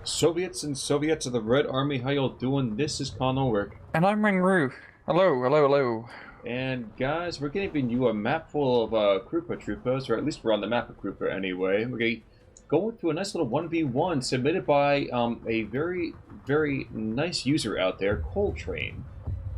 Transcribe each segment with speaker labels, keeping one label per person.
Speaker 1: Soviets and Soviets of the Red Army, how y'all doing? This is Con Ulrich.
Speaker 2: And I'm Ringru. Hello, hello, hello.
Speaker 1: And guys, we're giving you a map full of Krupa troopers, or at least we're on the map of Krupa anyway. We're going to go through a nice little 1v1 submitted by a very, very nice user out there, Coletrain.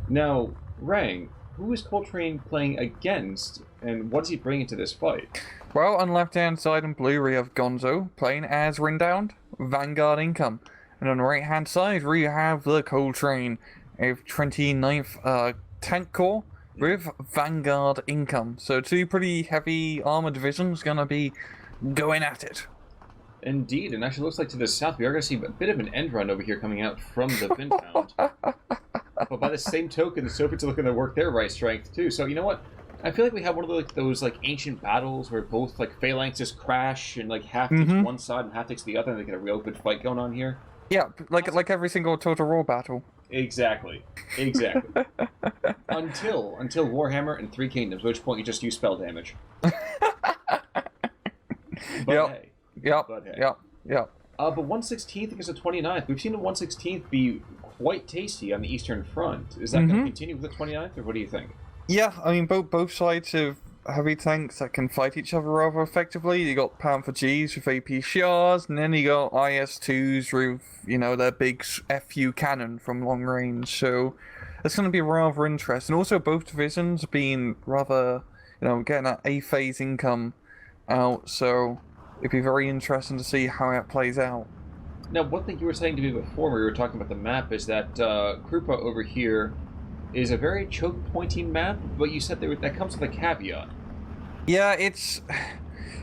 Speaker 1: Now, Rang, who is Coletrain playing against, and what does he bring into this fight?
Speaker 2: Well, on the left-hand side in blue, we have Gonzo playing as Rindown, Vanguard income. And on the right-hand side, we have the Coletrain of 29th Tank Corps with Vanguard income. So two pretty heavy armor divisions gonna be going at it.
Speaker 1: Indeed, and actually looks like to the south we are going to see a bit of an end run over here coming out from the Vintown. But by the same token, the Soviets are looking to work their right strength too. So you know what? I feel like we have one of those ancient battles where both phalanxes crash and half takes one side and half takes the other, and they get a real good fight going on here.
Speaker 2: Yeah, like every single Total War battle.
Speaker 1: Exactly. until Warhammer and Three Kingdoms, at which point you just use spell damage. But
Speaker 2: Yep.
Speaker 1: But 116th against the 29th. We've seen the 116th be quite tasty on the Eastern Front. Is that going to continue with the 29th, or what do you think?
Speaker 2: Yeah, I mean, both sides have heavy tanks that can fight each other rather effectively. You got Panther Gs with AP Shiars, and then you got IS-2s with, their big FU cannon from long range. So it's going to be rather interesting. Also, both divisions being rather, getting that A-phase income out. So it'd be very interesting to see how it plays out.
Speaker 1: Now, one thing you were saying to me before when we were talking about the map is that Krupa over here is a very choke-pointing map, but you said that comes with a caveat.
Speaker 2: Yeah,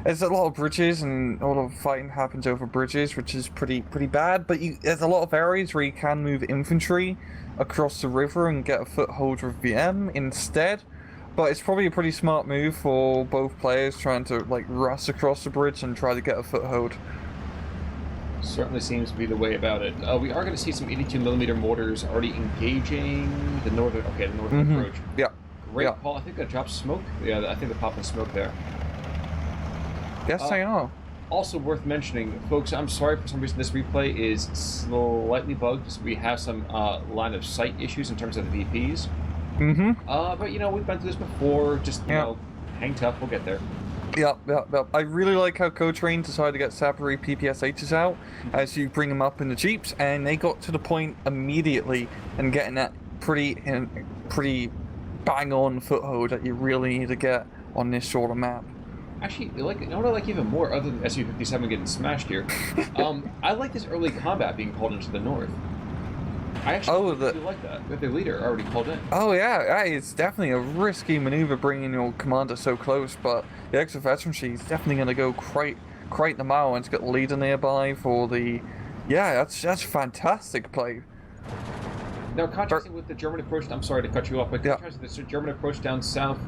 Speaker 2: there's a lot of bridges, and a lot of fighting happens over bridges, which is pretty bad, but there's a lot of areas where you can move infantry across the river and get a foothold with VM instead. But it's probably a pretty smart move for both players trying to rush across the bridge and try to get a foothold.
Speaker 1: Certainly seems to be the way about it. We are going to see some 82mm mortars already engaging the northern approach.
Speaker 2: Yeah.
Speaker 1: Great call. I think that dropped smoke. Yeah, I think they're popping smoke there.
Speaker 2: Yes, I know.
Speaker 1: Also worth mentioning, folks, I'm sorry for some reason this replay is slightly bugged. We have some line of sight issues in terms of the VPs. But we've been through this before. Just hang tough. We'll get there.
Speaker 2: Yep. I really like how Coletrain decided to get Sappery PPSHs out as you bring them up in the Jeeps, and they got to the point immediately and getting that pretty bang-on foothold that you really need to get on this sort of map.
Speaker 1: Actually, what I like even more, other than SU-57 getting smashed here, I like this early combat being called into the north. I actually really like that. With their leader already called in.
Speaker 2: Oh yeah, it's definitely a risky maneuver bringing your commander so close, but the extra veterancy is definitely going to go quite the mile, and it's got the leader nearby for the... Yeah, that's fantastic play.
Speaker 1: Now, contrasting with the German approach, I'm sorry to cut you off, but contrasting with the German approach down south,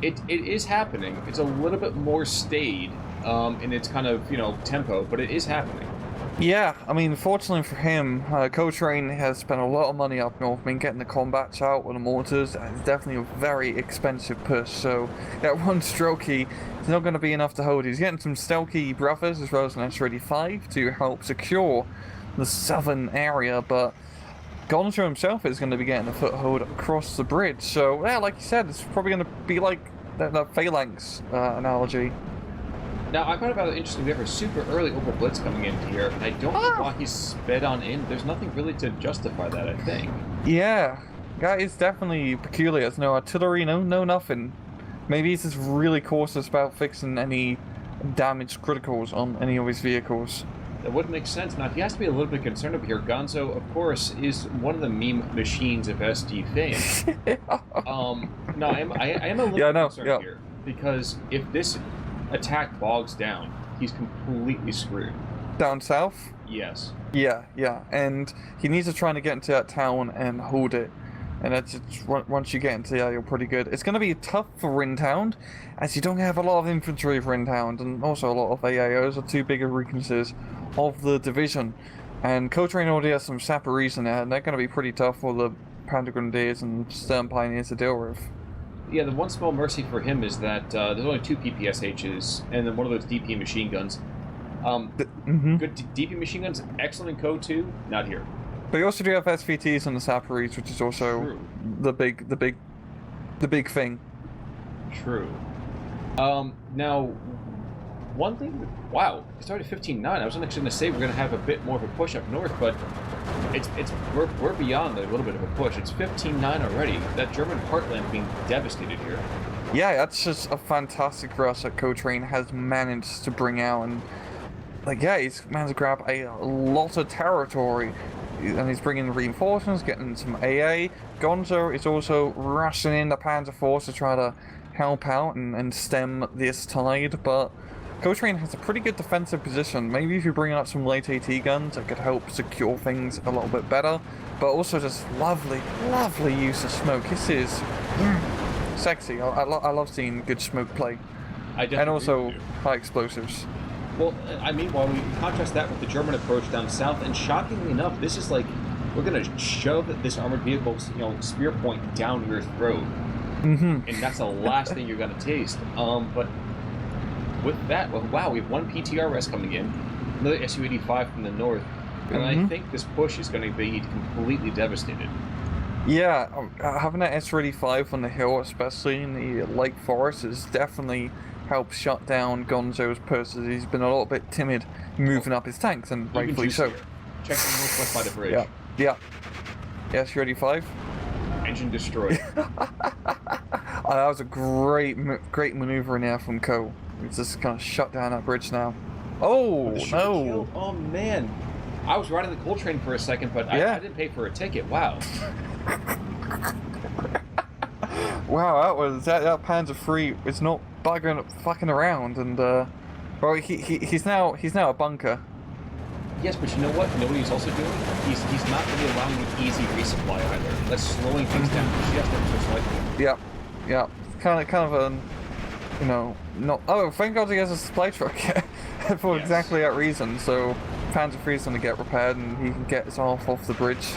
Speaker 1: it is happening. It's a little bit more staid in its kind of, tempo, but it is happening.
Speaker 2: Yeah, I mean, fortunately for him, Coletrain has spent a lot of money up north. I mean, getting the combats out with the mortars is definitely a very expensive push, so that one strokey is not going to be enough to hold. He's getting some stealthy brothers as well as an S-35 to help secure the southern area, but Gonzo himself is going to be getting a foothold across the bridge. So, yeah, like you said, it's probably going to be like that phalanx analogy.
Speaker 1: Now, I found about it interesting. We have a super early Opal Blitz coming in here, and I don't know why he's sped on in. There's nothing really to justify that, I think.
Speaker 2: Yeah, that is definitely peculiar. There's no artillery, no nothing. Maybe he's just really cautious about fixing any damaged criticals on any of his vehicles.
Speaker 1: That wouldn't make sense. Now, he has to be a little bit concerned over here. Gonzo, of course, is one of the meme machines of SD fame. No, I am a little concerned here, because if this attack bogs down, he's completely screwed.
Speaker 2: Down south?
Speaker 1: Yes.
Speaker 2: Yeah, and he needs to try to get into that town and hold it. And that's once you get into there, you're pretty good. It's going to be tough for Rintown, as you don't have a lot of infantry for Rintown, and also a lot of AAOs are two bigger weaknesses of the division. And Coletrain already has some Sapperies in there, and they're going to be pretty tough for the Panther Grenadiers and Stern Pioneers to deal with.
Speaker 1: Yeah, the one small mercy for him is that there's only 2 PPSHs, and then one of those DP machine guns. Good DP machine guns, excellent in Code 2, not here.
Speaker 2: But you also do have SVTs on the Saparis, which is also
Speaker 1: True.
Speaker 2: the big thing.
Speaker 1: True. Now, one thing. Wow, it's already 15-9. I was actually going to say we're going to have a bit more of a push up north, but we're beyond a little bit of a push. It's 15-9 already. That German heartland being devastated here.
Speaker 2: Yeah, that's just a fantastic rush that Coletrain has managed to bring out, and like, yeah, he's managed to grab a lot of territory, and he's bringing reinforcements, getting some AA. Gonzo is also rushing in the Panzer Force to try to help out and stem this tide, but Coletrain has a pretty good defensive position. Maybe if you bring out some late AT guns, it could help secure things a little bit better, but also just lovely use of smoke. This is sexy. I love seeing good smoke play. And also high explosives.
Speaker 1: Well, I mean, while we contrast that with the German approach down south, and shockingly enough, this is like, we're going to shove this armored vehicle's, spear point down your throat. And that's the last thing you're going to taste. But with that, well, wow, we have one PTRS coming in, another Su-85 from the north, and I think this push is going to be completely devastated.
Speaker 2: Yeah, having that S-35 on the hill, especially in the Lake Forest, has definitely helped shut down Gonzo's purses. He's been a little bit timid moving up his tanks, and rightfully so.
Speaker 1: Check the northwest by the bridge.
Speaker 2: Yeah. S-35.
Speaker 1: Engine destroyed.
Speaker 2: That was a great maneuver in there from Co. He's just kind of shut down that bridge now. Oh, no.
Speaker 1: Oh, man. I was riding the Coletrain for a second, but I didn't pay for a ticket. Wow.
Speaker 2: Wow, that Panzer III is not fucking around, and well, he's now a bunker.
Speaker 1: Yes, but you know what? You know what he's also doing? He's not really allowing the easy resupply either. That's slowing things down. She has to just like.
Speaker 2: Yeah. Kind of a, not. Oh, thank God he has a supply truck for exactly that reason. So Panzer III is going to get repaired, and he can get his off the bridge.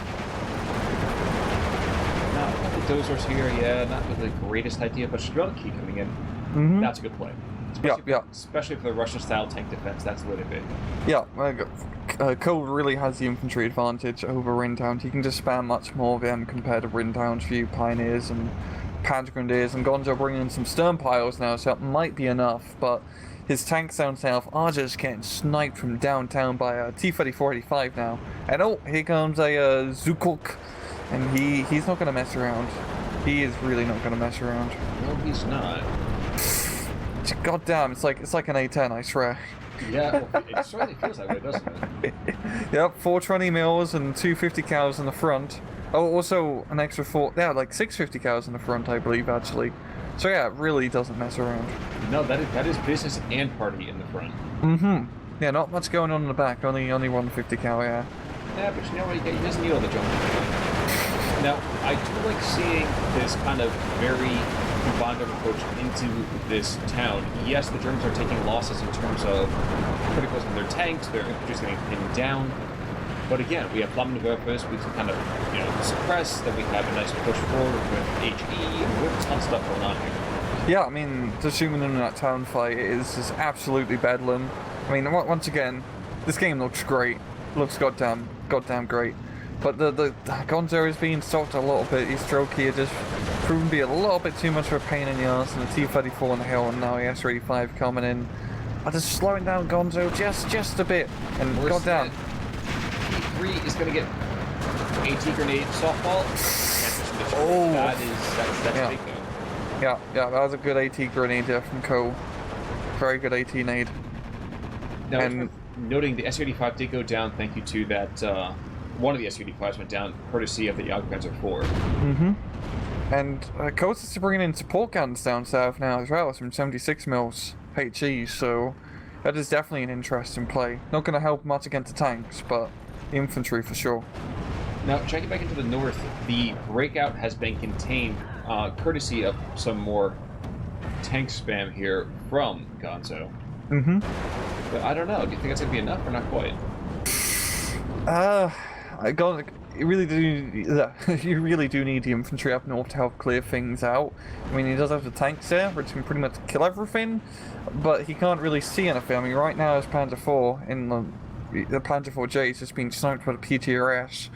Speaker 1: Not the dozers here, not really the greatest idea, but Strelky coming in. That's a good play. Especially for the Russian-style tank defense, that's the way to be.
Speaker 2: Yeah, Cole really has the infantry advantage over Rintown. He can just spam much more of them compared to Rintown's few Pioneers and Panzer Grenadiers, and Gonzo bringing in some stern piles now, so it might be enough, but his tanks down south are just getting sniped from downtown by a T-34-85 now. And here comes a Zukuk, and he's not going to mess around. He is really not going to mess around.
Speaker 1: No, he's not.
Speaker 2: God damn, it's like an A10, I swear.
Speaker 1: Yeah, well, it certainly feels that way, doesn't it?
Speaker 2: Yep, 420 mils and 250 cals in the front. Oh, also an extra 650 cals in the front, I believe, actually. So yeah, it really doesn't mess around.
Speaker 1: No, that is business and party in the front.
Speaker 2: Yeah, not much going on in the back, only 150 cal, yeah.
Speaker 1: Yeah, but you know what, he doesn't need all the junk. Now, I do like seeing this kind of very combined approach into this town. Yes, the Germans are taking losses in terms of criticals in their tanks, their infantry's getting pinned down. But again, we have Flammenwerfers, we can kind of, suppress, then we have a nice push forward with HE, and we have a ton of stuff going on here.
Speaker 2: Yeah, I mean, just zooming in on that town fight is just absolutely bedlam. I mean, once again, this game looks great. Looks goddamn great. But the Gonzo is being stopped a little bit. His Strokey just proven to be a little bit too much of a pain in the arse, and the T-34 on the hill, and now the S-35 coming in. I'm just slowing down Gonzo just a bit, and goddamn.
Speaker 1: T3 is going to get AT grenade softball. That's big though.
Speaker 2: Yeah, that was a good AT grenade there from Cole. Very good AT nade.
Speaker 1: Now, and noting the S-35 did go down, thank you to that. One of the S-35s went down, courtesy of the Panzer IV.
Speaker 2: And Coates is bringing in support guns down south now as well, some 76 mils HE, so that is definitely an interesting play. Not going to help much against the tanks, but the infantry for sure.
Speaker 1: Now, checking back into the north, the breakout has been contained, courtesy of some more tank spam here from Gonzo. But I don't know, do you think that's going to be enough or not quite?
Speaker 2: you really do. You really do need the infantry up north to help clear things out. I mean, he does have the tanks there, which can pretty much kill everything, but he can't really see anything. I mean, right now his Panzer IV in the Panzer IV-J is just being sniped by the PTRS,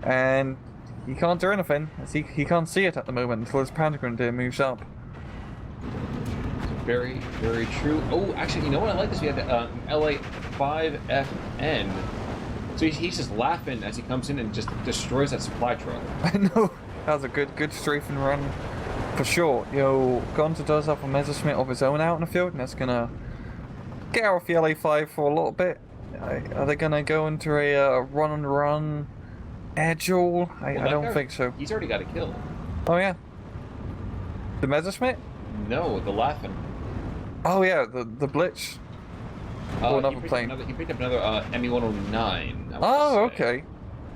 Speaker 2: and he can't do anything. As he can't see it at the moment until his Panzer Grenadier moves up.
Speaker 1: Very, very true. Oh, actually, you know what? I like this. We have the LA5FN. So he's just laughing as he comes in and just destroys that supply truck.
Speaker 2: I know. That was a good strafing run for sure. Gonzo does have a Messerschmitt of his own out in the field, and that's gonna get off the LA5 for a little bit. Are they gonna go into a run-and-run air duel? I don't think so.
Speaker 1: He's already got a kill.
Speaker 2: Oh yeah. The Messerschmitt?
Speaker 1: No, the laughing.
Speaker 2: Oh yeah, the Blitz. Or another plane.
Speaker 1: He picked up another ME-109.
Speaker 2: Oh, okay.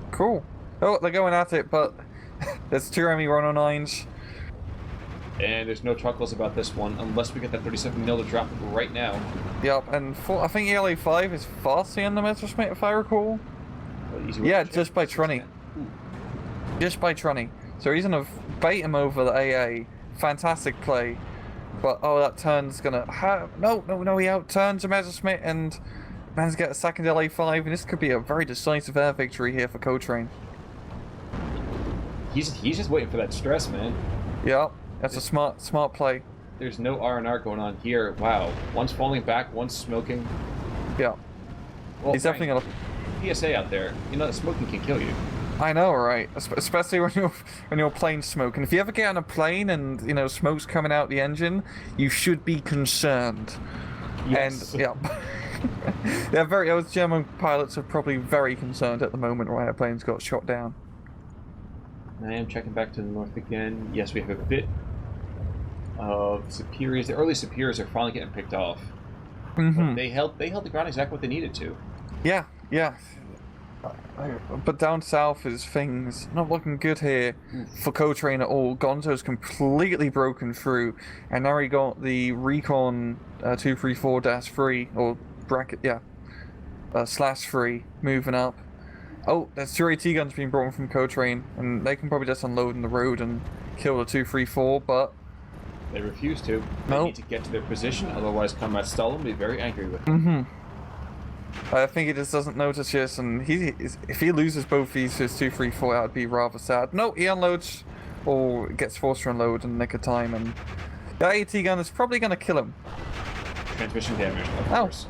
Speaker 2: Cool. Oh, they're going at it, but there's 2 ME-109s.
Speaker 1: And there's no chuckles about this one, unless we get that 37mm to drop right now.
Speaker 2: Yep, and I think the LA5 is faster than the Messerschmitt, if I recall. Yeah, just by 20. Just by 20. So he's gonna bait him over the AA. Fantastic play. But, oh, that turn's gonna... No, he out-turns a Messerschmitt and man's get a second LA5, and this could be a very decisive air victory here for Coletrain.
Speaker 1: He's just waiting for that stress, man.
Speaker 2: Yeah, that's a smart play.
Speaker 1: There's no R&R going on here. Wow. One's falling back, one's smoking.
Speaker 2: Yeah.
Speaker 1: Well,
Speaker 2: he's definitely gonna...
Speaker 1: PSA out there. You know that smoking can kill you.
Speaker 2: I know, right? Especially when you're plane smoking. If you ever get on a plane and smoke's coming out the engine, you should be concerned.
Speaker 1: Yes.
Speaker 2: And yeah, those German pilots are probably very concerned at the moment why their planes got shot down.
Speaker 1: I am checking back to the north again. Yes, we have a bit of Superiors. The early Superiors are finally getting picked off.
Speaker 2: Mm-hmm.
Speaker 1: They held the ground exactly what they needed to.
Speaker 2: Yeah. But down south is things not looking good here for Coletrain at all. Gonzo's completely broken through, and now we got the Recon 234-3 or bracket, /3 moving up. Oh, there's 2 AT guns being brought in from Coletrain, and they can probably just unload in the road and kill the 234, but
Speaker 1: they refuse to. They need to get to their position, otherwise Combat Stalin will be very angry with them.
Speaker 2: Mm-hmm. I think he just doesn't notice this, and if he loses both these his 234, that would be rather sad. No, he unloads, or gets forced to unload in the nick of time, and the AT gun is probably going to kill him.
Speaker 1: Transmission damage, of course.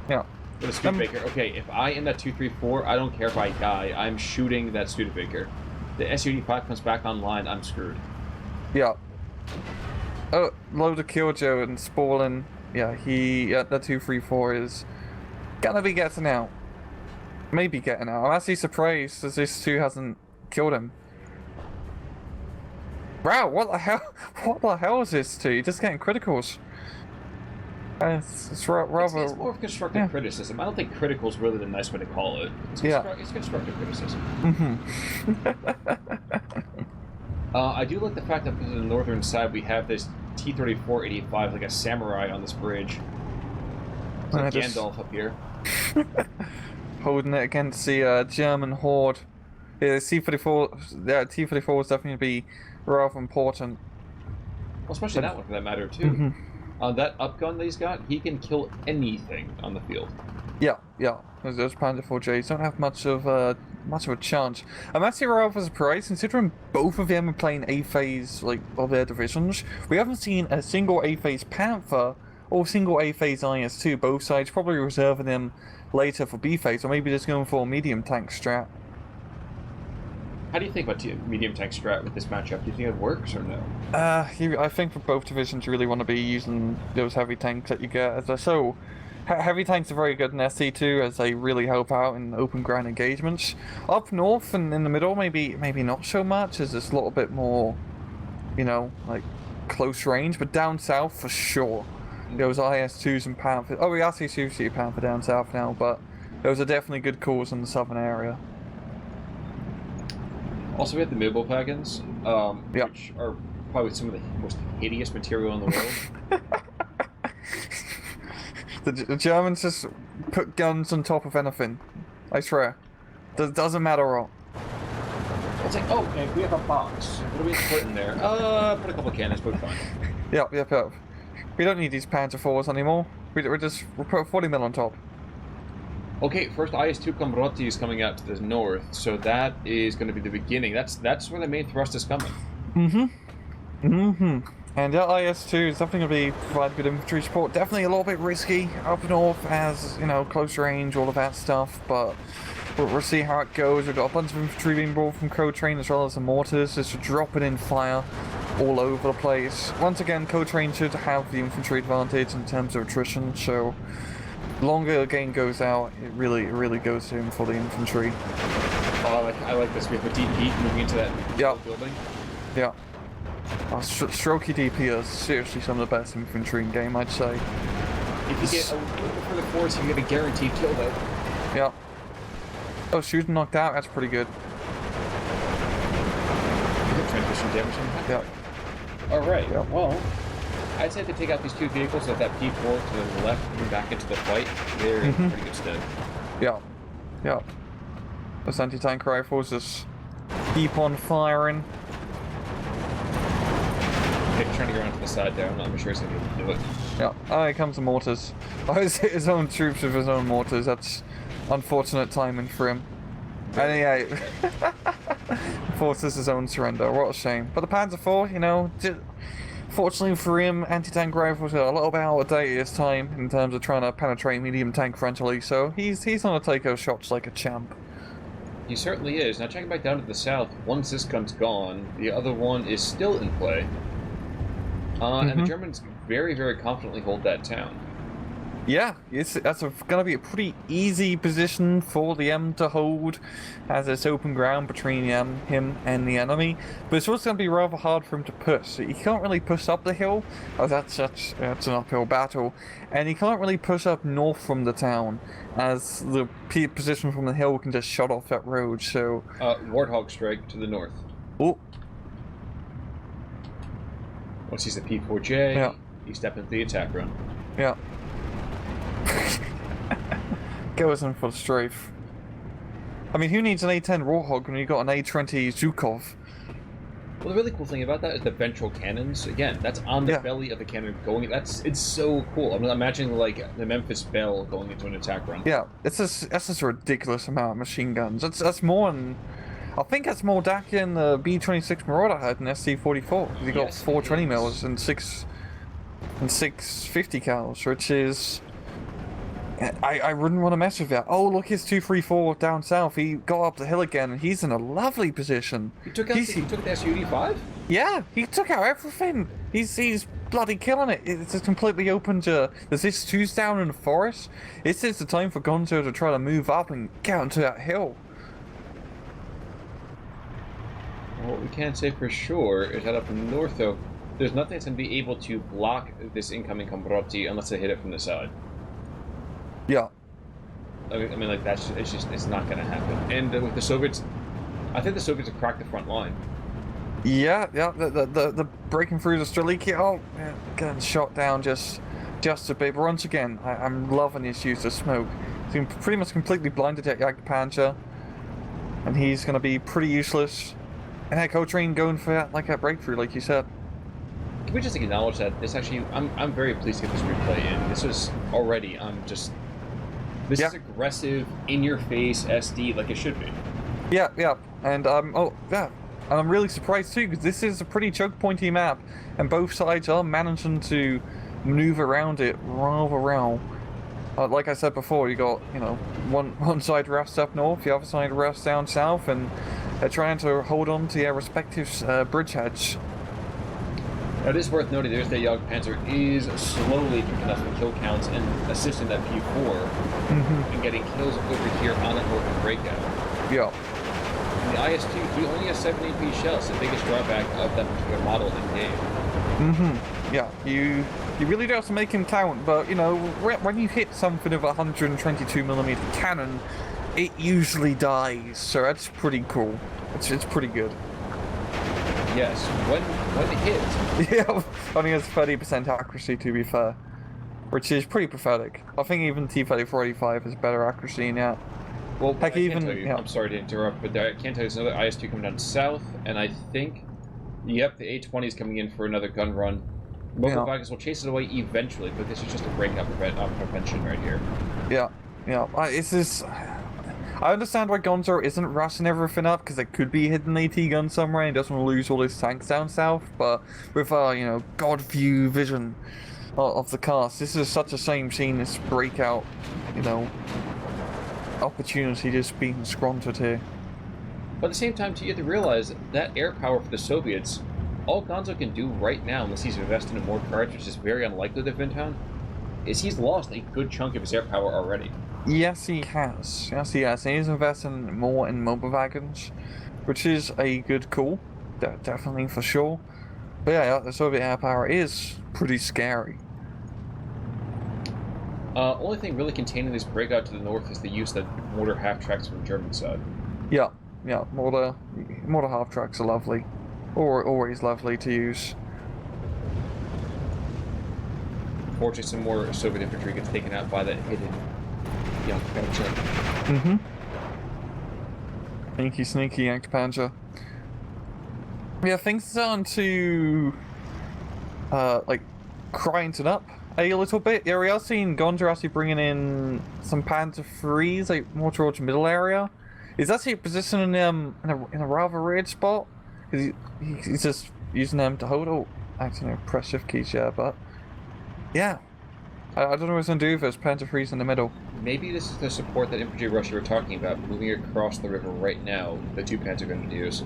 Speaker 2: Yeah.
Speaker 1: With a Studebaker. Okay, if I am that 234, I don't care if I die. I'm shooting that Studebaker. The SU-85 comes back online, I'm screwed.
Speaker 2: Yeah. Oh, load of Killjoy and Spaulding. Yeah, the 234 is gonna be getting out. Maybe getting out. I'm actually surprised as this 2 hasn't killed him. Wow, what the hell? What the hell is this 2? You're just getting criticals. It's rather...
Speaker 1: It's more of constructive criticism. I don't think critical is really the nice way to call it. It's constructive criticism.
Speaker 2: Mm-hmm.
Speaker 1: I do like the fact that on the northern side we have this T-34-85 like a samurai on this bridge. It's like Gandalf up here.
Speaker 2: Holding it against the German horde. Yeah, the T-34 is definitely going to be rather important.
Speaker 1: Well, especially that one for that matter too.
Speaker 2: Mm-hmm.
Speaker 1: That upgun that he's got, he can kill anything on the field.
Speaker 2: Yeah. Those Panzer IV-Js don't have much of a chance. I'm actually rather surprised, considering both of them are playing A-phase of their divisions. We haven't seen a single A-phase Panther or single A-phase IS-2. Both sides probably reserving them later for B-phase, or maybe just going for a medium tank strat.
Speaker 1: How do you think about medium tank strat with this matchup? Do you think it works or no?
Speaker 2: I think for both divisions you really want to be using those heavy tanks that you get. So, heavy tanks are very good in SC2 as they really help out in open ground engagements. Up north and in the middle, maybe not so much, as it's a little bit more, close range. But down south, for sure, those IS-2s and Panther. Oh, we actually see Panther down south now, but those are definitely good calls in the southern area.
Speaker 1: Also, we have the Mobile wagons, which are probably some of the most hideous material in the world.
Speaker 2: The Germans just put guns on top of anything. I swear. Doesn't matter what.
Speaker 1: It's like, oh, and we have a box. What do we have to put in there? Put a couple cannons, but fine.
Speaker 2: Yep. We don't need these Panzer IVs anymore. We're put 40 mil on top.
Speaker 1: Okay, first IS-2 Komroti is coming out to the north, so that is going to be the beginning. That's where the main thrust is coming.
Speaker 2: And that IS-2 is definitely going to be provide good infantry support. Definitely a little bit risky up north, as you know, close range, all of that stuff. But we'll see how it goes. We've got a bunch of infantry being brought from Coletrain as well as the mortars, just dropping in fire all over the place. Once again, Coletrain should have the infantry advantage in terms of attrition. So the longer the game goes out, it really goes to him for the infantry.
Speaker 1: Oh, I like this. We have a deep heat moving into that building.
Speaker 2: Yeah. Strokey DP are seriously some of the best infantry in game, I'd say.
Speaker 1: If you get a little further force, you get a guaranteed kill, though.
Speaker 2: Yeah. Oh, shooting knocked out, that's pretty good.
Speaker 1: Transmission damage impact?
Speaker 2: Yeah.
Speaker 1: Alright, well, I'd say to take out these two vehicles with that P4 to the left and back into the fight, they're in pretty good stead.
Speaker 2: Yeah. Those anti-tank rifles just keep on firing.
Speaker 1: Trying to go around to the side there. I'm not sure he's going to be able to do it. Yeah.
Speaker 2: Oh, here comes the mortars. Oh, he's hit his own troops with his own mortars. That's unfortunate timing for him. And he forces his own surrender. What a shame. But the Panzer IV, you know, fortunately for him, anti-tank rifles are a little bit out of date this time in terms of trying to penetrate medium tank frontally. So he's going to take those shots like a champ.
Speaker 1: He certainly is. Now checking back down to the south, one Sysgun's gone. The other one is still in play. And the Germans very confidently hold that town.
Speaker 2: Yeah, that's going to be a pretty easy position for the M to hold, as it's open ground between him and the enemy. But it's also going to be rather hard for him to push. He can't really push up the hill, as that's an uphill battle, and he can't really push up north from the town, as the position from the hill can just shut off that road. So
Speaker 1: Warthog strike to the north.
Speaker 2: Oh.
Speaker 1: Once he's the P4J,
Speaker 2: yeah.
Speaker 1: He steps into the attack run.
Speaker 2: Yeah. Goes in for the strafe. I mean, who needs an A10 Warthog when you've got an A20 Zhukov?
Speaker 1: Well, the really cool thing about that is the ventral cannons. Again, that's on the belly of the cannon going. It's so cool. I'm imagining like the Memphis Belle going into an attack run.
Speaker 2: Yeah, that's just a ridiculous amount of machine guns. That's more than. I think that's more DAC than the B-26 Marauder had in SC-44. He got 420 mils and 650 cals, which is... I wouldn't want to mess with that. Oh, look, his 234 down south. He got up the hill again, and he's in a lovely position.
Speaker 1: He took the SU-85?
Speaker 2: Yeah, he took out everything. He's bloody killing it. It's just completely open to... There's this two's down in the forest. It's just the time for Gonzo to try to move up and get onto that hill.
Speaker 1: What we can say for sure is that up north, though, there's nothing that's going to be able to block this incoming Komroti unless they hit it from the side.
Speaker 2: Yeah.
Speaker 1: I mean, like, it's not going to happen. And with the Soviets, I think the Soviets have cracked the front line.
Speaker 2: Yeah, the breaking through the Streliki, getting shot down just a bit. But once again, I'm loving his use of smoke. He's pretty much completely blinded at Jagdpanzer, and he's going to be pretty useless. And that Coletrain going for that breakthrough, like you said.
Speaker 1: Can we just acknowledge that this actually, I'm very pleased to get this replay in. This was already, this is aggressive, in-your-face SD like it should be.
Speaker 2: Yeah, and and I'm really surprised too, because this is a pretty choke pointy map, and both sides are managing to maneuver around it rather well. Like I said before, you got, you know, one side rests up north, the other side rests down south, and they're trying to hold on to their respective bridgeheads.
Speaker 1: Now, it is worth noting there's that Jagdpanzer is slowly picking up some kill counts and assisting that P4 and getting kills over here on an open breakout.
Speaker 2: Yeah.
Speaker 1: And the IS-2, we only have 7 AP shells, the biggest drawback of that particular model in game.
Speaker 2: Yeah, you really do have to make him count, but, you know, when you hit something of a 122mm cannon, it usually dies, so that's pretty cool. It's pretty good.
Speaker 1: Yes, when it hits.
Speaker 2: Yeah, only has 30% accuracy, to be fair, which is pretty pathetic. I think even T-3485 has better accuracy than that.
Speaker 1: Well,
Speaker 2: Heck,
Speaker 1: I can't
Speaker 2: even
Speaker 1: tell you.
Speaker 2: yeah.
Speaker 1: I'm sorry to interrupt, but I can't tell you. There's another IS-2 coming down south, and I think, yep, the A-20 is coming in for another gun run. Mobile Vikings will chase it away eventually, but this is just a breakout prevention right here.
Speaker 2: Yeah, yeah. It's just... I understand why Gonzo isn't rushing everything up, because there could be a hidden AT gun somewhere and he doesn't want to lose all his tanks down south, but with you know, God view vision of the cast, this is such a shame seeing this breakout, you know, opportunity just being squandered here.
Speaker 1: But at the same time, too, you have to realize that air power for the Soviets, all Gonzo can do right now, unless he's invested in more cards, which is very unlikely with Vintown, is he's lost a good chunk of his air power already.
Speaker 2: Yes, he has. Yes, he has. And he's investing more in mobile wagons, which is a good call, definitely for sure. But yeah, the Soviet air power is pretty scary.
Speaker 1: Only thing really containing this breakout to the north is the use of mortar half-tracks from the German side.
Speaker 2: Yeah, yeah, mortar half-tracks are lovely. Or always lovely to use.
Speaker 1: Unfortunately, some more Soviet infantry gets taken out by that hidden Panzer.
Speaker 2: Mm-hmm. Sneaky Yanked Panzer. Yeah, things are starting to like grind it up a little bit. Yeah, we are seeing Gonzo actually bringing in some Panzer IIIs, like more towards middle area. He's actually positioning them in a rather weird spot. Because he's just using them to hold. Oh, actually, no, press shift keys, yeah, but yeah. I don't know what he's going to do if there's Panzer IIIs in the middle.
Speaker 1: Maybe this is the support that infantry rush you were talking about, moving across the river right now, the two Panzer Grenadiers.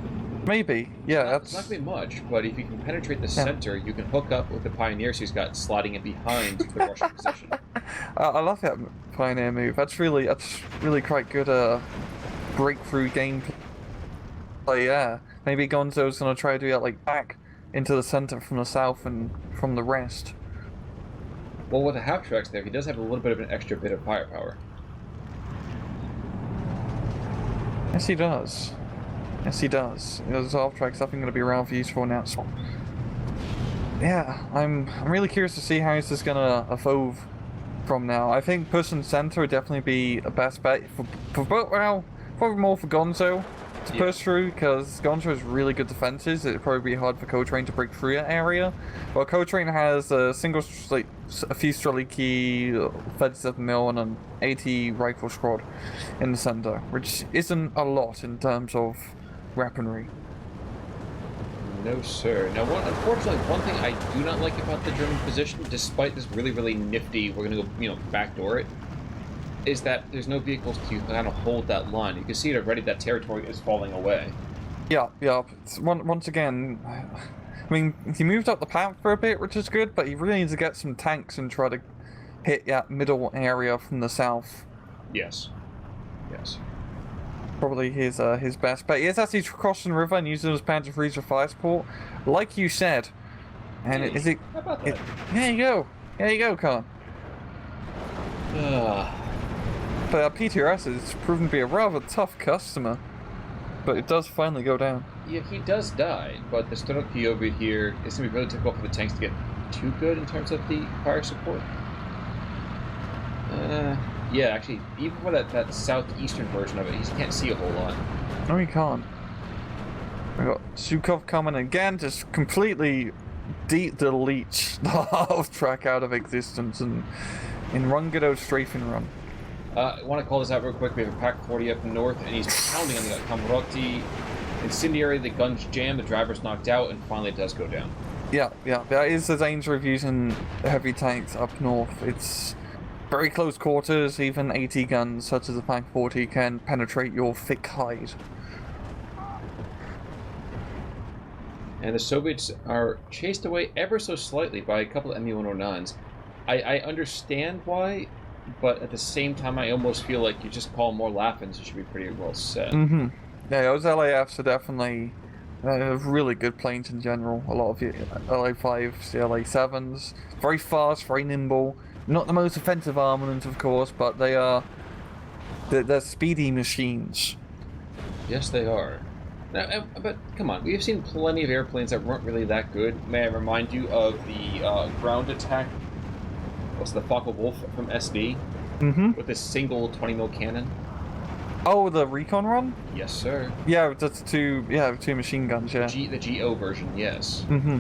Speaker 2: Maybe, yeah.
Speaker 1: It's not going to be much, but if you can penetrate the center, you can hook up with the Pioneers he's got sliding in behind the Russian position.
Speaker 2: I love that Pioneer move. That's really quite good breakthrough gameplay. Oh yeah, maybe Gonzo's going to try to do that like back into the center from the south and from the rest.
Speaker 1: Well, with the half-tracks there, he does have a little bit of an extra bit of firepower.
Speaker 2: Yes, he does. Yes, he does. Those half-tracks definitely going to be around for useful now. So, yeah, I'm really curious to see how this is going to evolve from now. I think pushing center would definitely be a best bet for both. Well, probably more for Gonzo to push through, because Gonzo has really good defenses. It'd probably be hard for Coletrain to break through that area. Well, Coletrain has a few Streliki, 37 mil, and an 80 rifle squad in the center, which isn't a lot in terms of weaponry.
Speaker 1: No, sir. Now, unfortunately, one thing I do not like about the German position, despite this really nifty, we're going to go, backdoor it, is that there's no vehicles to kind of hold that line. You can see it already, that territory is falling away.
Speaker 2: Yeah. Once again, I mean, he moved up the path for a bit, which is good, but he really needs to get some tanks and try to hit that middle area from the south.
Speaker 1: Yes.
Speaker 2: Probably his best bet. He is actually crossing the river and using his Panzer IIIs for fire support, like you said. And
Speaker 1: hey,
Speaker 2: is it?
Speaker 1: How about that?
Speaker 2: There you go, Khan. But PTRS has proven to be a rather tough customer. But it does finally go down.
Speaker 1: Yeah, he does die, but the Streliki over here is going to be really difficult for the tanks to get too good in terms of the fire support. Yeah, actually, even for that southeastern version of it, he can't see a whole lot.
Speaker 2: No, he can't. We got Zhukov coming again, just completely delete the half-track out of existence and in Rungado's strafing run.
Speaker 1: I want to call this out real quick. We have a Pack 40 up north, and he's pounding on the Kamaroti. Incendiary, the gun's jammed, the driver's knocked out, and finally it does go down. Yeah.
Speaker 2: That is the danger of using heavy tanks up north. It's very close quarters. Even AT guns, such as the Pack 40, can penetrate your thick hide.
Speaker 1: And the Soviets are chased away ever so slightly by a couple of MU-109s. I understand why, but at the same time, I almost feel like you just call more Laffins, you should be pretty well set.
Speaker 2: Mm-hmm. Yeah, those LAFs are definitely really good planes in general. A lot of the LA-5s, the LA-7s, very fast, very nimble. Not the most offensive armament, of course, but they're speedy machines.
Speaker 1: Yes, they are. Now, but come on, we have seen plenty of airplanes that weren't really that good. May I remind you of the ground attack? What's the Focke-Wulf from SD?
Speaker 2: Mm-hmm.
Speaker 1: With this single 20 mil cannon.
Speaker 2: Oh, the recon run?
Speaker 1: Yes, sir.
Speaker 2: Yeah, that's two machine guns, yeah.
Speaker 1: The GO version, yes.
Speaker 2: Mm-hmm.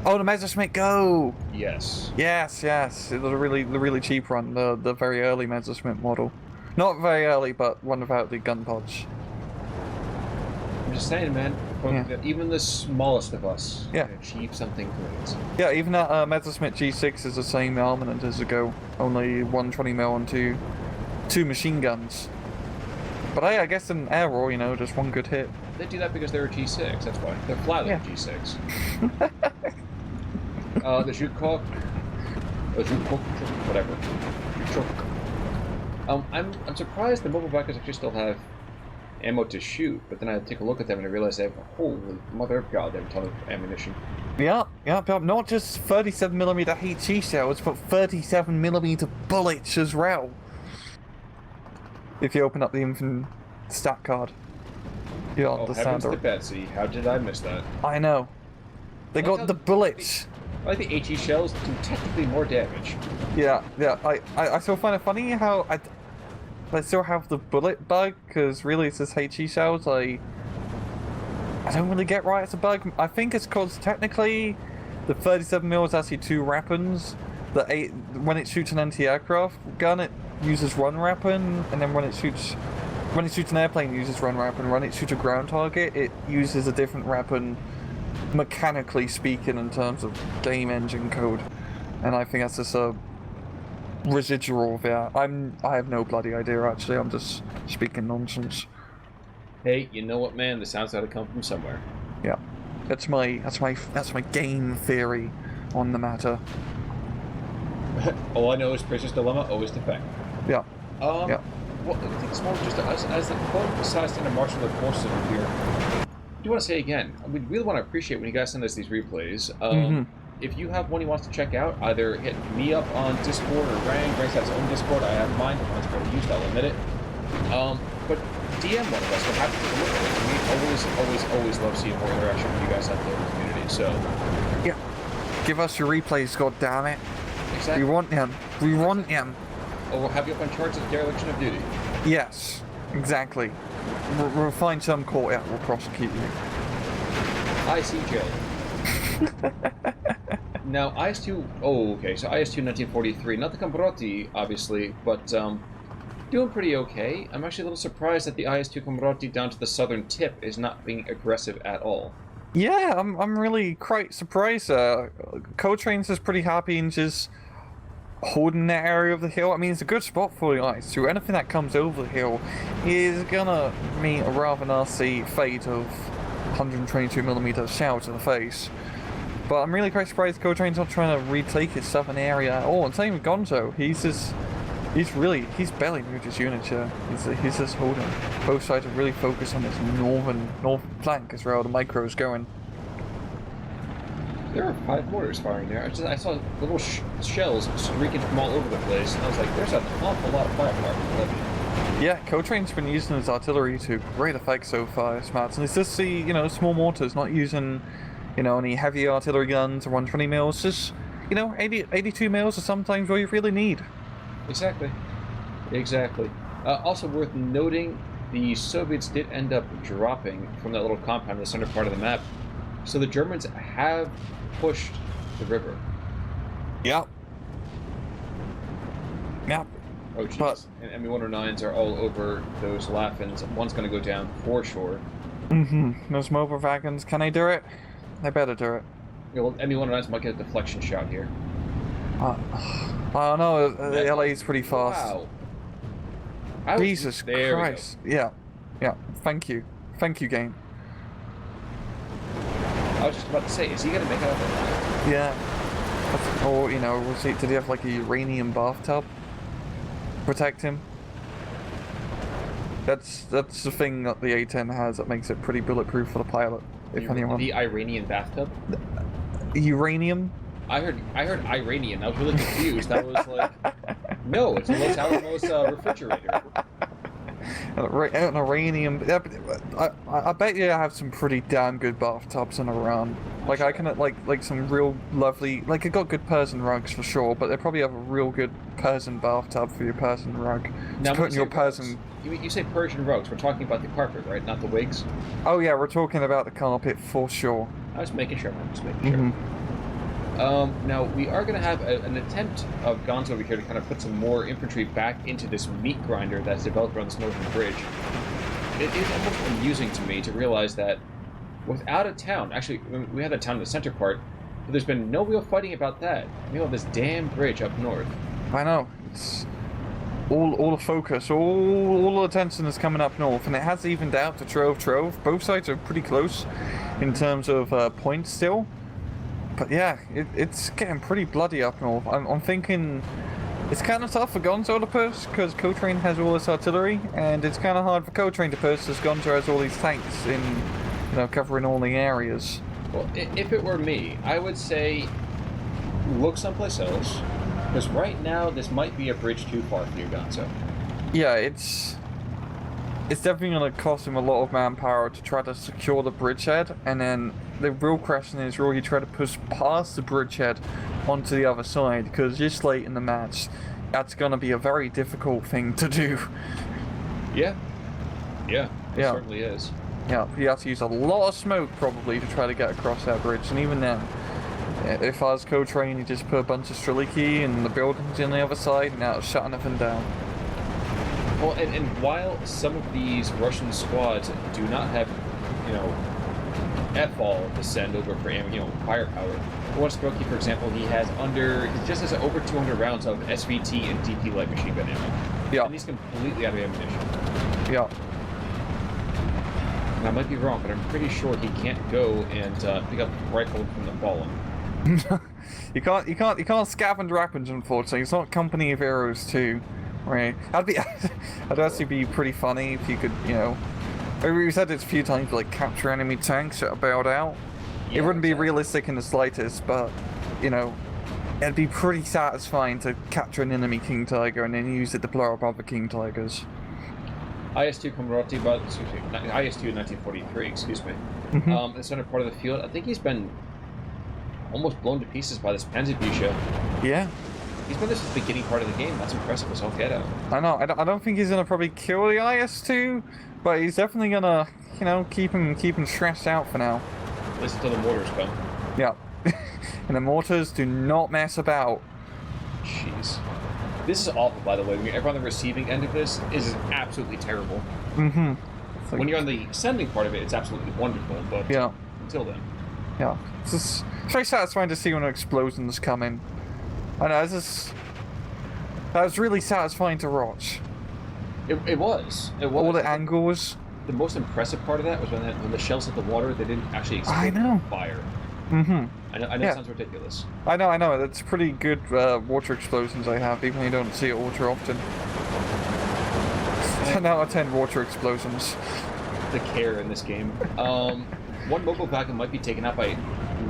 Speaker 2: Oh, the Messerschmitt Go!
Speaker 1: Yes.
Speaker 2: Yes. The really cheap run, the very early Messerschmitt model. Not very early, but one without the gun pods.
Speaker 1: I'm just saying, man. Even the smallest of us can achieve something great.
Speaker 2: Yeah, even that Messerschmitt G6 is the same armament as the Go, only 120mm on two machine guns. But I guess in air roll, just one good hit.
Speaker 1: They do that because they're a G6, that's why. They're flat like a G6. The Zhukok, whatever. I'm surprised the mobile bikers actually still have ammo to shoot, but then I take a look at them and I realize they have, holy mother of God, they have a ton of ammunition.
Speaker 2: Yeah, but not just 37mm HE shells, but 37mm bullets as well. If you open up the infant stat card, you'll understand.
Speaker 1: Oh, heavens to Betsy, how did I miss that?
Speaker 2: I know. They got the bullets.
Speaker 1: I like the HE shells do technically more damage.
Speaker 2: Yeah. I still find it funny how I still have the bullet bug, because really it's just HE shells. I don't really get why it's a bug. I think it's because technically the 37mm is actually two weapons. When it shoots an anti-aircraft gun, it uses one weapon, and then when it shoots an airplane, it uses one weapon. When it shoots a ground target, it uses a different weapon, mechanically speaking, in terms of game engine code. And I think that's just a residual of that. I have no bloody idea, actually. I'm just speaking nonsense.
Speaker 1: Hey, you know what, man? The sound's got to come from somewhere.
Speaker 2: Yeah, that's my game theory on the matter.
Speaker 1: All I know is Princess Dilemma always defend.
Speaker 2: Yeah.
Speaker 1: Well, I think it's more just as the quote besides in a martial the forces over here. I do want to say again, we really want to appreciate when you guys send us these replays. If you have one you want us to check out, either hit me up on Discord or Rang. Rang's got his own Discord. I have mine. If one's better used, I'll admit it. But DM one of us. We're happy to take a look at it. We always love seeing more interaction with you guys out there in the community. So,
Speaker 2: yeah, give us your replays, goddammit.
Speaker 1: Exactly.
Speaker 2: We want them.
Speaker 1: Or we'll have you up on charge of dereliction of duty.
Speaker 2: Yes, exactly. We'll find some court out. We'll prosecute you.
Speaker 1: I see jail. Now, IS-2... Oh, okay. So IS-2 1943. Not the Cambrotti, obviously, but doing pretty okay. I'm actually a little surprised that the IS-2 Cambrotti down to the southern tip is not being aggressive at all.
Speaker 2: Yeah, I'm really quite surprised. Coletrain's is pretty happy and just holding that area of the hill. I mean, it's a good spot for the IS-2. Anything that comes over the hill is gonna meet a rather nasty fate of 122mm shell to the face. But I'm really quite surprised Coletrain's not trying to retake his southern area at all. And same with Gonzo. He's barely moved his units here. He's just holding. Both sides are really focused on this northern flank as well. The micro's going.
Speaker 1: There are 5 mortars firing there. I saw little shells streaking from all over the place, and I was like, there's an awful lot of firepower from Levy.
Speaker 2: Yeah, Coletrain's been using his artillery to great effect so far, Smarts. And it's just the, small mortars, not using, any heavy artillery guns or 120mm. Just, 82 mils is sometimes all you really need.
Speaker 1: Exactly. Also worth noting, the Soviets did end up dropping from that little compound in the center part of the map. So the Germans have pushed the river.
Speaker 2: Yep.
Speaker 1: Oh, jeez. And ME-109s are all over those Laffins. One's going to go down for sure.
Speaker 2: Those mobile wagons, can they do it? They better do it.
Speaker 1: Yeah, well, ME-109s might get a deflection shot here.
Speaker 2: I don't know, the LA's pretty fast.
Speaker 1: Wow.
Speaker 2: Jesus Christ. Yeah. Thank you, game.
Speaker 1: I was just about to say, is he going to make it out alive?
Speaker 2: Yeah. Or, did he have like a uranium bathtub? Protect him? That's the thing that the A-10 has that makes it pretty bulletproof for the pilot, if anyone.
Speaker 1: The Iranian bathtub?
Speaker 2: Uranium?
Speaker 1: I heard Iranian. I was really confused. I was like, no, it's the most outermost refrigerator.
Speaker 2: An Iranian. Yeah, I bet you have some pretty damn good bathtubs in Iran. Like I can like some real lovely. Like I got good Persian rugs for sure, but they probably have a real good Persian bathtub for your Persian rug.
Speaker 1: Now,
Speaker 2: Just putting your Persian.
Speaker 1: You say Persian rugs. We're talking about the carpet, right? Not the wigs.
Speaker 2: Oh yeah, we're talking about the carpet for sure.
Speaker 1: I was making sure. Now, we are going to have an attempt of Gonzo over here to kind of put some more infantry back into this meat grinder that's developed around this northern bridge. It is almost amusing to me to realize that without a town, actually, we had a town in the center part, but there's been no real fighting about that. We have this damn bridge up north.
Speaker 2: I know. It's all the focus, all the attention is coming up north, and it has evened out to Trove. Both sides are pretty close in terms of points still. But yeah, it's getting pretty bloody up north. I'm thinking it's kind of tough for Gonzo to push because Coletrain has all this artillery, and it's kind of hard for Coletrain to push as Gonzo has all these tanks in, covering all the areas.
Speaker 1: Well, if it were me, I would say look someplace else, because right now this might be a bridge too far for you, Gonzo.
Speaker 2: Yeah, it's definitely going to cost him a lot of manpower to try to secure the bridgehead, and then the real question is really try to push past the bridgehead onto the other side, because this late in the match, that's going to be a very difficult thing to do.
Speaker 1: Yeah, it certainly is.
Speaker 2: Yeah, you have to use a lot of smoke probably to try to get across that bridge, and even then, if I was Coletrain, you just put a bunch of Streliki and the buildings on the other side, and now shutting everything down.
Speaker 1: Well, and while some of these Russian squads do not have, F-all to send over for, firepower. One Strelki, for example, he just has over 200 rounds of SVT and DP light machine gun ammo.
Speaker 2: Yeah.
Speaker 1: And he's completely out of ammunition.
Speaker 2: Yeah.
Speaker 1: And I might be wrong, but I'm pretty sure he can't go and pick up rifle from the fallen.
Speaker 2: You can't scavenge weapons, unfortunately. It's not Company of Heroes 2. Right. That'd actually be pretty funny if you could, we've said it a few times, like capture enemy tanks that are bailed out. Yeah, it wouldn't be realistic in the slightest, but, it'd be pretty satisfying to capture an enemy King Tiger and then use it to blow up other King Tigers.
Speaker 1: IS-2 Comroti, IS-2 in 1943, excuse me.
Speaker 2: Mm-hmm.
Speaker 1: The center part of the field, I think he's been almost blown to pieces by this Panzer.
Speaker 2: Yeah.
Speaker 1: He's been there since the beginning part of the game. That's impressive as all get out.
Speaker 2: I know. I don't think he's gonna probably kill the IS-2, but he's definitely gonna, keep him stressed out for now.
Speaker 1: Listen to the mortars come.
Speaker 2: Yeah. And the mortars do not mess about.
Speaker 1: Jeez. This is awful, by the way. When you're ever on the receiving end of this, is absolutely terrible.
Speaker 2: Mm-hmm. Like,
Speaker 1: when you're on the sending part of it, it's absolutely wonderful, but
Speaker 2: yeah.
Speaker 1: Until then.
Speaker 2: Yeah. It's very satisfying to see when explosions come in. I know, that was really satisfying to watch.
Speaker 1: It was.
Speaker 2: All the angles.
Speaker 1: The most impressive part of that was when the shells hit the water, they didn't actually explode on fire.
Speaker 2: Mm-hmm.
Speaker 1: I know it sounds ridiculous.
Speaker 2: I know. That's pretty good water explosions I have, even when you don't see it all too often. 10 out of 10 water explosions.
Speaker 1: The care in this game. One mobile wagon might be taken out by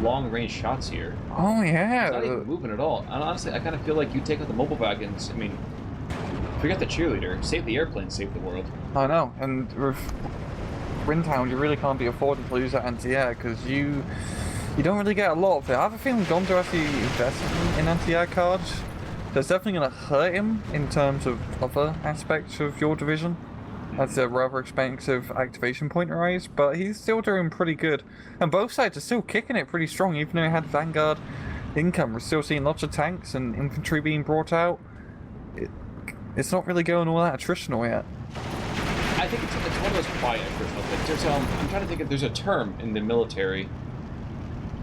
Speaker 1: long-range shots here.
Speaker 2: Oh, yeah.
Speaker 1: It's not even moving at all. And honestly, I kind of feel like you take out the mobile wagons, forget the cheerleader. Save the airplane, save the world.
Speaker 2: I know, and with Windhound, you really can't be affording to lose that anti-air, because you don't really get a lot of it. I have a feeling Gonzo actually invested in anti-air cards. That's definitely going to hurt him in terms of other aspects of your division. That's a rather expensive activation point rise, but he's still doing pretty good. And both sides are still kicking it pretty strong, even though he had Vanguard income. We're still seeing lots of tanks and infantry being brought out. It's not really going all that attritional yet.
Speaker 1: I think it's one of those quiet attritional things. I'm trying to think if there's a term in the military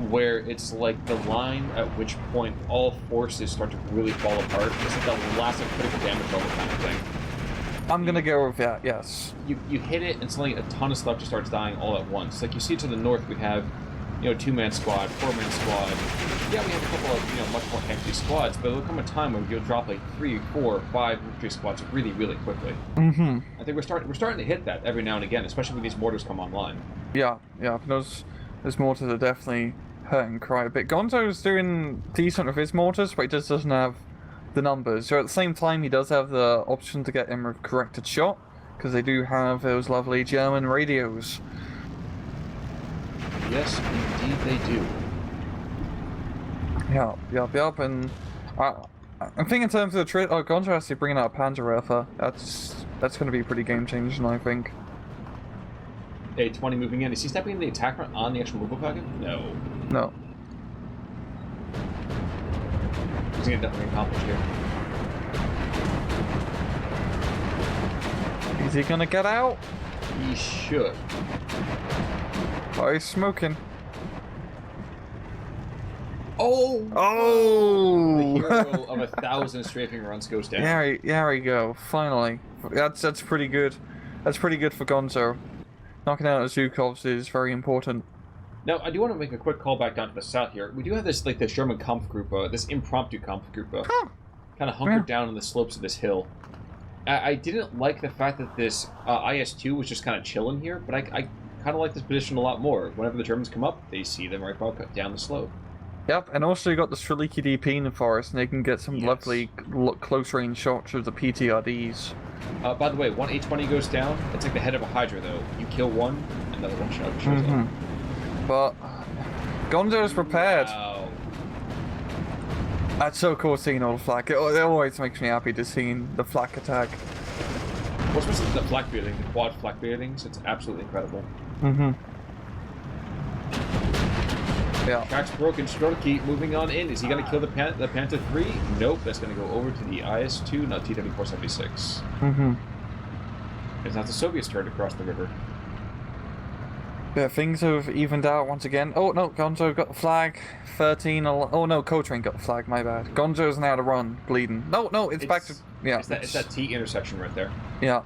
Speaker 1: where it's like the line at which point all forces start to really fall apart. It's like the last of critical damage level kind of thing.
Speaker 2: I'm gonna go with that, yes.
Speaker 1: You hit it and suddenly a ton of stuff just starts dying all at once. Like you see to the north we have, 2-man squad, 4-man squad. Yeah, we have a couple of, much more hefty squads, but there'll come a time when you'll drop like 3, 4, 5 infantry squads really, really quickly.
Speaker 2: Mm-hmm.
Speaker 1: I think we're starting to hit that every now and again, especially when these mortars come online.
Speaker 2: Yeah. Those mortars are definitely hurting quite a bit. Gonzo's doing decent with his mortars, but he just doesn't have the numbers. So at the same time, he does have the option to get him with corrected shot, because they do have those lovely German radios.
Speaker 1: Yes, indeed they do.
Speaker 2: Yep, and I think in terms of the Gonzo actually bringing out a Panzerwerfer, that's going to be pretty game-changing, I think.
Speaker 1: A-20 moving in. Is he stepping in the attack run on the actual mobile wagon? No.
Speaker 2: No.
Speaker 1: He's going to definitely accomplish here.
Speaker 2: Is he going to get out?
Speaker 1: He should.
Speaker 2: Oh, he's smoking.
Speaker 1: Oh!
Speaker 2: Oh!
Speaker 1: The hero of 1,000 strafing runs goes down.
Speaker 2: There we go. Finally. That's pretty good. That's pretty good for Gonzo. Knocking out the Zhukovs is very important.
Speaker 1: Now, I do want to make a quick call back down to the south here. We do have this, like, the German Kampfgruppe, this impromptu Kampfgruppe, kind of hunkered down on the slopes of this hill. I didn't like the fact that this IS-2 was just kind of chilling here, but I kind of like this position a lot more. Whenever the Germans come up, they see them right down the slope.
Speaker 2: Yep, and also you got the Streliki DP in the forest, and they can get some lovely close-range shots of the PTRDs.
Speaker 1: By the way, one A-20 goes down. It's like the head of a Hydra, though. You kill one, another one shows up.
Speaker 2: But Gonzo's prepared.
Speaker 1: Wow.
Speaker 2: That's so cool seeing all the flak. It always makes me happy to see the flak attack.
Speaker 1: Well, especially the flak building, the quad flak buildings. It's absolutely incredible.
Speaker 2: Yeah.
Speaker 1: Track's broken. Streliki moving on in. Is he going to kill the Panther 3? Nope. That's going to go over to the IS-2, not TW-476. It's not the Soviets' turn to cross the river.
Speaker 2: Yeah, things have evened out once again. Oh, no, Gonzo got the flag. 13... Oh, no, Coletrain got the flag, my bad. Gonzo's now to run, bleeding. No, it's back to... Yeah.
Speaker 1: It's that T intersection right there.
Speaker 2: Yeah.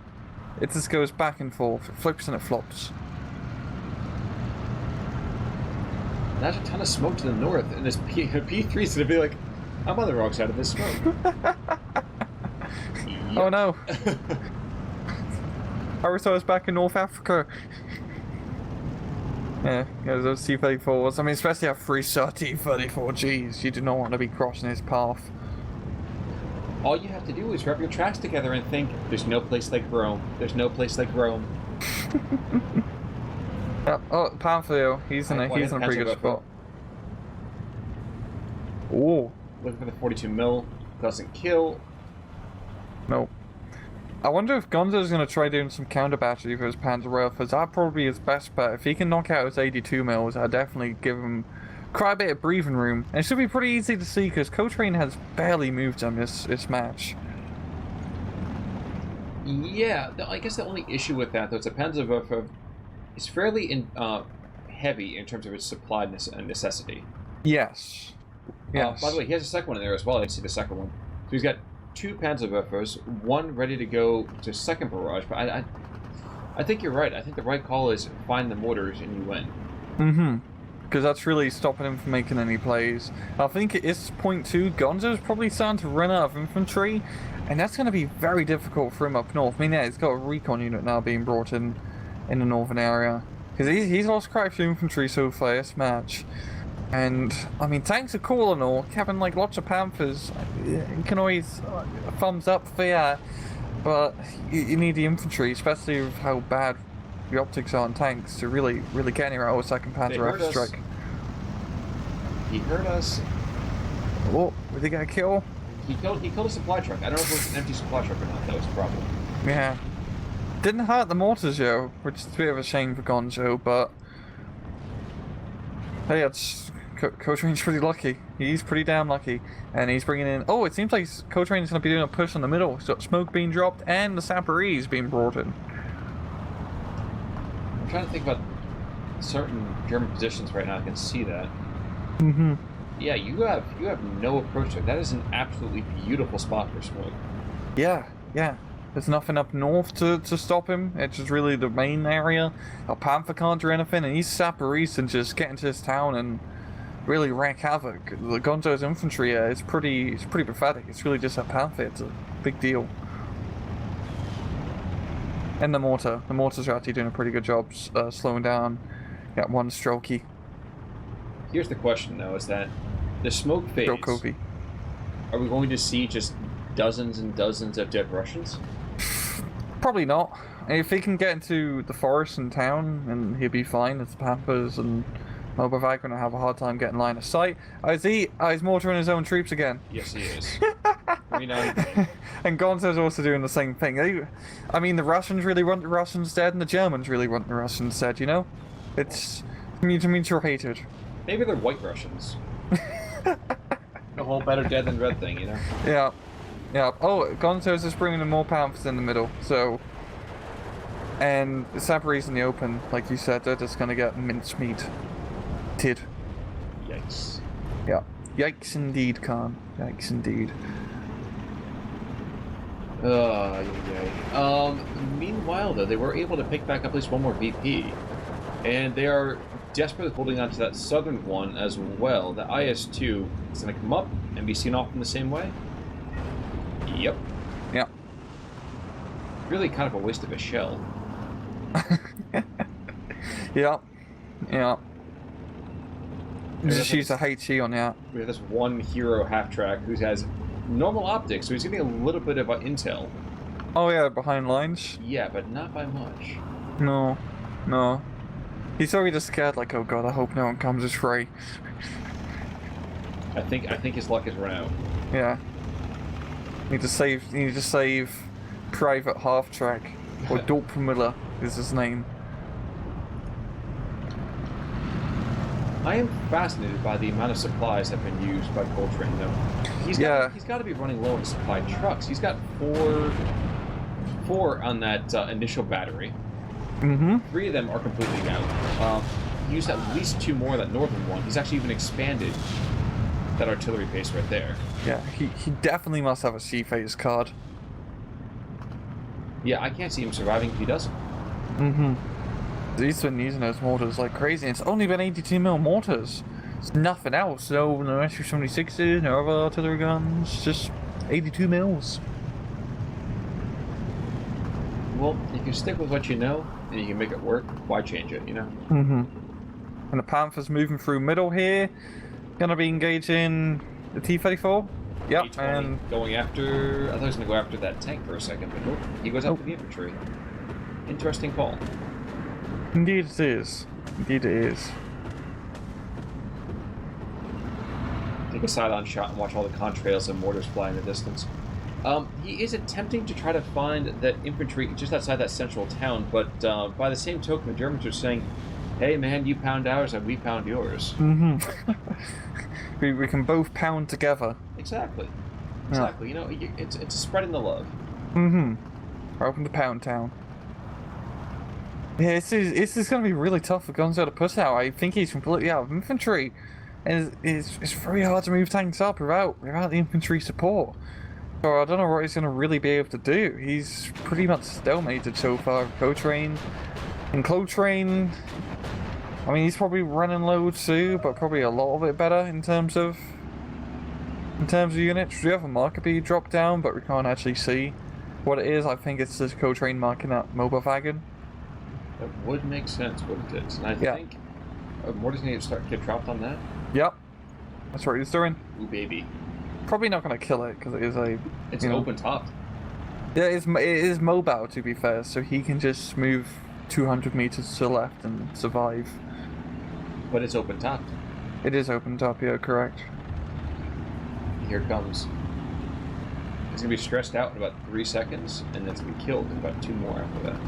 Speaker 2: It just goes back and forth. It flips and it flops.
Speaker 1: There's a ton of smoke to the north, and this P3's gonna be like, I'm on the wrong side of this smoke.
Speaker 2: Oh no! I always thought I was back in North Africa. Yeah, those T-34s. I mean, especially at 3-star T-34Gs, you do not want to be crossing his path.
Speaker 1: All you have to do is rub your tracks together and think, there's no place like Rome. There's no place like Rome.
Speaker 2: Oh, Pamphilio, he's in a pretty good spot. Ooh.
Speaker 1: Looking for the 42 mil. Doesn't kill.
Speaker 2: Nope. I wonder if Gonzo's going to try doing some counter battery for his Panzerwerfers. That'd probably be his best bet. If he can knock out his 82 mils, I'd definitely give him quite a bit of breathing room. And it should be pretty easy to see because Coletrain has barely moved on this match.
Speaker 1: Yeah, I guess the only issue with that, though, it's a Panzerwerfer. It's fairly heavy in terms of its supply necessity.
Speaker 2: Yes. Yes.
Speaker 1: By the way, he has a second one in there as well. I see the second one. So he's got 2 Panzerwerfers, one ready to go to second barrage. But I think you're right. I think the right call is find the mortars and you win.
Speaker 2: Because that's really stopping him from making any plays. I think it is point 2. Gonzo's probably starting to run out of infantry, and that's going to be very difficult for him up north. I mean, yeah, he's got a recon unit now being brought in the northern area. Because he's lost quite a few infantry so far this match. And, I mean, tanks are cool and all. Having, like, lots of Panthers, you can always thumbs up for that. But you need the infantry, especially with how bad the optics are on tanks, to really get any out of a second Panzer strike.
Speaker 1: He hurt us.
Speaker 2: Oh, did he get a kill?
Speaker 1: He killed a supply truck. I don't know if it was an empty supply truck or not. That was the problem.
Speaker 2: Yeah. Didn't hurt the mortars, yo, which is a bit of a shame for Gonzo, but hey, Coletrain's pretty lucky. He's pretty damn lucky, and he's bringing in. Oh, it seems like Coletrain's going to be doing a push in the middle. So smoke being dropped and the Sapperese being brought in.
Speaker 1: I'm trying to think about certain German positions right now. I can see that. Yeah, you have no approach to it. That is an absolutely beautiful spot for smoke.
Speaker 2: Yeah. There's nothing up north to stop him. It's just really the main area. A Panther can't do anything, and he's Sapperese and just get into this town and really wreak havoc. The Gonzo's infantry is pretty pathetic. It's really just a Panther. It's a big deal. And the mortars are actually doing a pretty good job slowing down. Got one Strelki.
Speaker 1: Here's the question, though: is that the smoke phase?
Speaker 2: Jokovi.
Speaker 1: Are we going to see just dozens and dozens of dead Russians?
Speaker 2: Probably not. If he can get into the forest and town, and he'll be fine. As the Panthers and Mobile are going to have a hard time getting line of sight. He's mortaring his own troops again.
Speaker 1: Yes, he is. 29th.
Speaker 2: And Gonzo's also doing the same thing. I mean, the Russians really want the Russians dead, and the Germans really want the Russians dead, you know? It's mutual hatred.
Speaker 1: Maybe they're white Russians. The whole better dead than red thing, you know?
Speaker 2: Yeah. Yeah. Oh, Gonzo's just bringing in more Panthers in the middle, so... And the Sabres in the open, like you said, they're just gonna get mincemeat. Tid.
Speaker 1: Yikes.
Speaker 2: Yeah. Yikes indeed, Khan. Yikes indeed.
Speaker 1: Meanwhile, though, they were able to pick back up at least one more VP. And they are desperately holding on to that southern one as well. The IS-2 is going to come up and be seen off in the same way. Yep.
Speaker 2: Yeah.
Speaker 1: Really kind of a waste of a shell.
Speaker 2: Yeah. Yeah.
Speaker 1: There's
Speaker 2: Just use a HE on that.
Speaker 1: We have this one hero half-track who has normal optics, so he's getting a little bit of intel.
Speaker 2: Oh yeah, behind lines?
Speaker 1: Yeah, but not by much.
Speaker 2: No. No. He's already just scared, like, oh god, I hope no one comes this way.
Speaker 1: I think his luck is run out.
Speaker 2: Yeah. Need to save Private Half-Track. Or Dorp Miller is his name.
Speaker 1: I am fascinated by the amount of supplies that have been used by Coletrain, though. He's got to be running low on supply trucks. He's got four on that initial battery.
Speaker 2: Mm-hmm.
Speaker 1: 3 of them are completely out. He used at least 2 more of that northern one. He's actually even expanded that artillery base right there.
Speaker 2: Yeah, he definitely must have a C-phase card.
Speaker 1: Yeah, I can't see him surviving if he doesn't.
Speaker 2: Mm-hmm. He's been using those mortars like crazy. It's only been 82mm mortars. It's nothing else. No SU-76s, no other artillery guns. Just 82 mils.
Speaker 1: Well, if you stick with what you know and you can make it work, why change it, you know?
Speaker 2: Mm-hmm. And the Panthers moving through middle here. Gonna be engaging the T-34. Yep, and
Speaker 1: going after... I thought he was going to go after that tank for a second, but nope. He goes after the infantry. Interesting call.
Speaker 2: Indeed it is. Indeed it is.
Speaker 1: Take a side-on shot and watch all the contrails and mortars fly in the distance. He is attempting to try to find that infantry just outside that central town, but by the same token, the Germans are saying, hey man, you pound ours and we pound yours.
Speaker 2: Mm-hmm. we can both pound together.
Speaker 1: Exactly. Exactly. Yeah. You know, it's spreading the love.
Speaker 2: Mm-hmm. Welcome to Pound Town. Yeah, this is going to be really tough for Gonzo to push out. I think he's completely out of infantry. And it's very hard to move tanks up without the infantry support. So I don't know what he's going to really be able to do. He's pretty much stalemated so far with Coletrain. And Coletrain, I mean, he's probably running low too, but probably a lot of it better in terms of units. We have a marker bead drop down, but we can't actually see what it is. I think it's just Coletrain marking up mobile wagon.
Speaker 1: That would make sense, wouldn't it? And I think mortars need to get dropped on that.
Speaker 2: Yep, that's what he's doing.
Speaker 1: Ooh, baby.
Speaker 2: Probably not going to kill it because it is
Speaker 1: it's open top.
Speaker 2: Yeah, it is mobile to be fair, so he can just move 200 meters to the left and survive.
Speaker 1: But it's open top.
Speaker 2: It is open top, yeah, correct.
Speaker 1: Here it comes. It's going to be stressed out in about 3 seconds, and then it's going to be killed in about 2 more after that.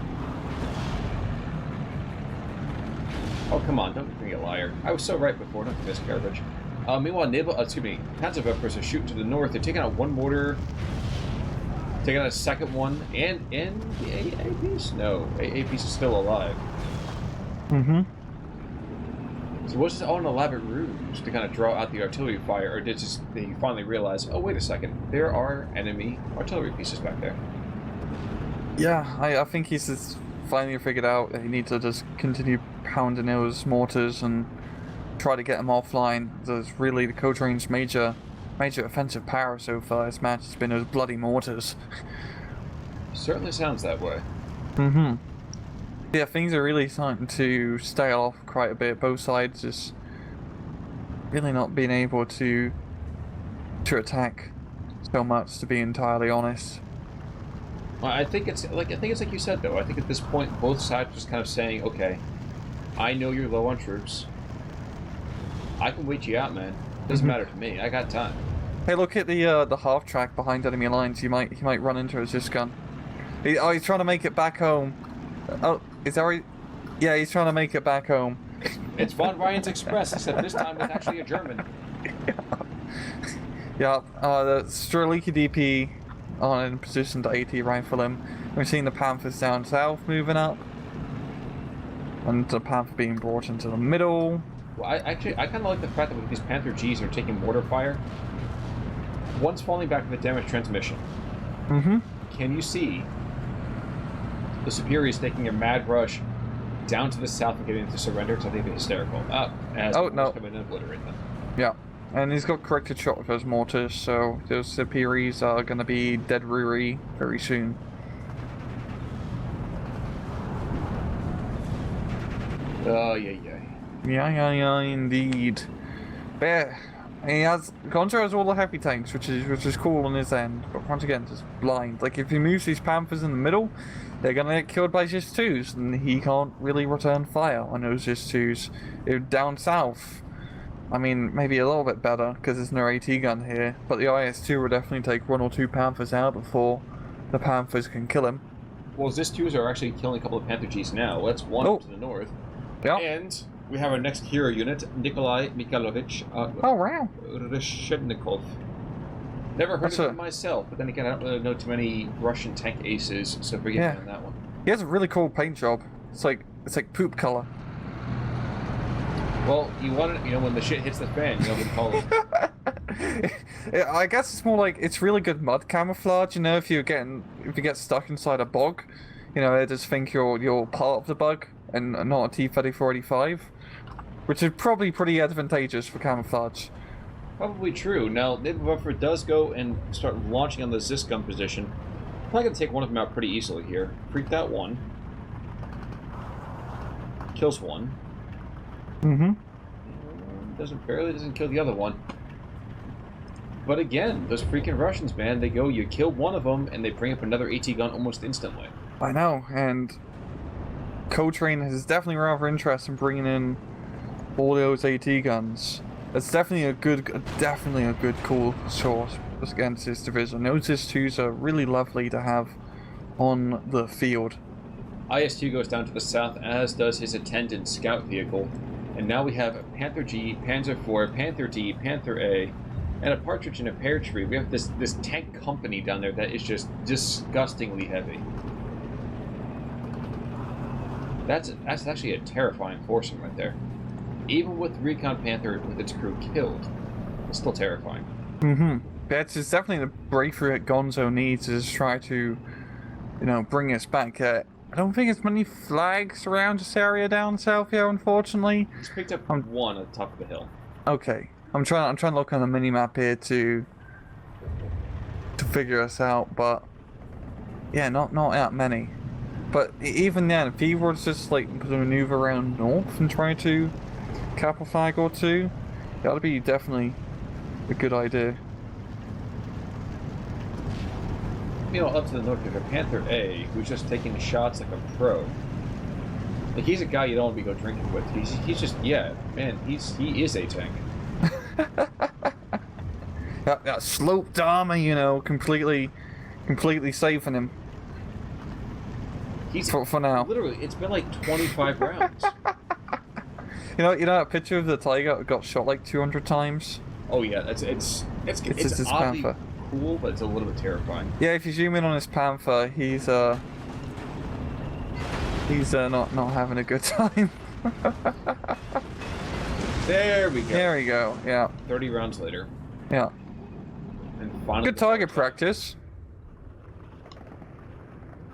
Speaker 1: Oh, come on, don't be a liar. I was so right before, don't miss garbage. Meanwhile, Panzer Vipers are shooting to the north. They're taking out one mortar, taking out a second one, and the A piece? No, A piece is still alive.
Speaker 2: Mm-hmm.
Speaker 1: So was this all an elaborate ruse to kind of draw out the artillery fire, or did they finally realize, oh, wait a second, there are enemy artillery pieces back there?
Speaker 2: Yeah, I think he's just finally figured out that he needs to just continue pounding those mortars and try to get them offline. That's really the Coletrain's major offensive power so far. This match has been those bloody mortars.
Speaker 1: Certainly sounds that way.
Speaker 2: Mm-hmm. Yeah, things are really starting to stay off quite a bit. Both sides just really not being able to attack so much, to be entirely honest.
Speaker 1: Well, I think it's like you said though. I think at this point both sides are just kind of saying, okay, I know you're low on troops. I can wait you out, man. Doesn't matter to me. I got time.
Speaker 2: Hey, look at the half track behind enemy lines. He might run into his gun. He's trying to make it back home. Oh, is that right? Yeah, he's trying to make it back home.
Speaker 1: It's von Ryan's Express, except this time with actually a German.
Speaker 2: Yeah, the Streliki DP on in position to AT rifle him. We're seeing the Panthers down south moving up. And the Panther being brought into the middle.
Speaker 1: Well, I kind of like the fact that these Panther Gs are taking mortar fire. One's falling back with a damaged transmission. Can you see the Superiors taking a mad rush down to the south and getting into surrender? Because I think they're hysterical. As
Speaker 2: no.
Speaker 1: Come in and obliterate them.
Speaker 2: Yeah. And he's got corrected shot with those mortars, so those Superiors are going to be dead Ruri very soon.
Speaker 1: Oh, yeah.
Speaker 2: Yeah, indeed. But yeah, Gonzo has all the heavy tanks, which is cool on his end. But once again, just blind. Like if he moves these Panthers in the middle, they're gonna get killed by Just 2s, and he can't really return fire on those Just 2s. Down south, I mean, maybe a little bit better because there's no AT gun here. But the IS-2 will definitely take 1 or 2 Panthers out before the Panthers can kill him.
Speaker 1: Well, Just 2s are actually killing a couple of Panther Gs now. That's one up to the north.
Speaker 2: Yeah.
Speaker 1: And we have our next hero unit, Nikolai Mikhailovich Reshevnikov. Never heard of him myself, but then again, I don't really know too many Russian tank aces, so forgive me on that one.
Speaker 2: He has a really cool paint job. It's like poop color.
Speaker 1: Well, you want it, when the shit hits the fan, you know what to call it.
Speaker 2: I guess it's more like it's really good mud camouflage. If you get stuck inside a bog, they just think you're part of the bug and not a T-3485, which is probably pretty advantageous for camouflage.
Speaker 1: Probably true. Now, Naval Buffer does go and start launching on the Zis gun position. Probably going to take one of them out pretty easily here. Freaked out one. Kills one. Barely doesn't kill the other one. But again, those freaking Russians, man, you kill one of them, and they bring up another AT gun almost instantly.
Speaker 2: I know, and Coletrain is definitely rather interested in bringing in all those AT guns. It's definitely a good cool source against this division. Those IS-2s are really lovely to have on the field.
Speaker 1: IS-2 goes down to the south, as does his attendant scout vehicle. And now we have Panther G, Panzer IV, Panther D, Panther A, and a partridge in a pear tree. We have this tank company down there that is just disgustingly heavy. That's actually a terrifying foursome right there. Even with Recon Panther with its crew killed, it's still terrifying.
Speaker 2: That's definitely the breakthrough that Gonzo needs is try to, bring us back. I don't think there's many flags around this area down south here, unfortunately.
Speaker 1: He's picked up one at the top of the hill.
Speaker 2: Okay, I'm trying to look on the mini map here to figure us out, but yeah, not that many. But even then, if he were to just maneuver around north and try to cap a flag or two, that would be definitely a good idea.
Speaker 1: Up to the north, there's a Panther A who's just taking shots like a pro. He's a guy you don't want to go drinking with. He's just, he is a tank.
Speaker 2: that sloped armor, completely saving him.
Speaker 1: He's
Speaker 2: for now.
Speaker 1: Literally, it's been like 25 rounds.
Speaker 2: That picture of the Tiger that got shot like 200 times?
Speaker 1: Oh yeah, it's oddly
Speaker 2: Panther.
Speaker 1: Cool, but it's a little bit terrifying.
Speaker 2: Yeah, if you zoom in on his Panther, he's not having a good time.
Speaker 1: There we go.
Speaker 2: There we go. Yeah.
Speaker 1: 30 rounds later.
Speaker 2: Yeah.
Speaker 1: And finally,
Speaker 2: good target practice.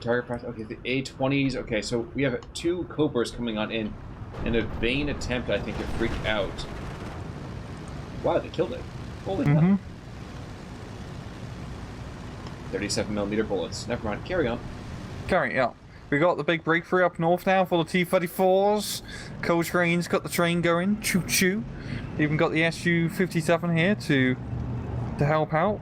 Speaker 1: Target practice. Okay, the A-20s. Okay, so we have 2 Cobras coming on in a vain attempt, I think, to freak out. Wow, they killed it. Holy hell. 37mm bullets. Never mind. Carry on.
Speaker 2: Yeah. We got the big breakthrough up north now for the T-34s. Coletrain's got the train going. Choo-choo. Even got the Su-57 here to help out.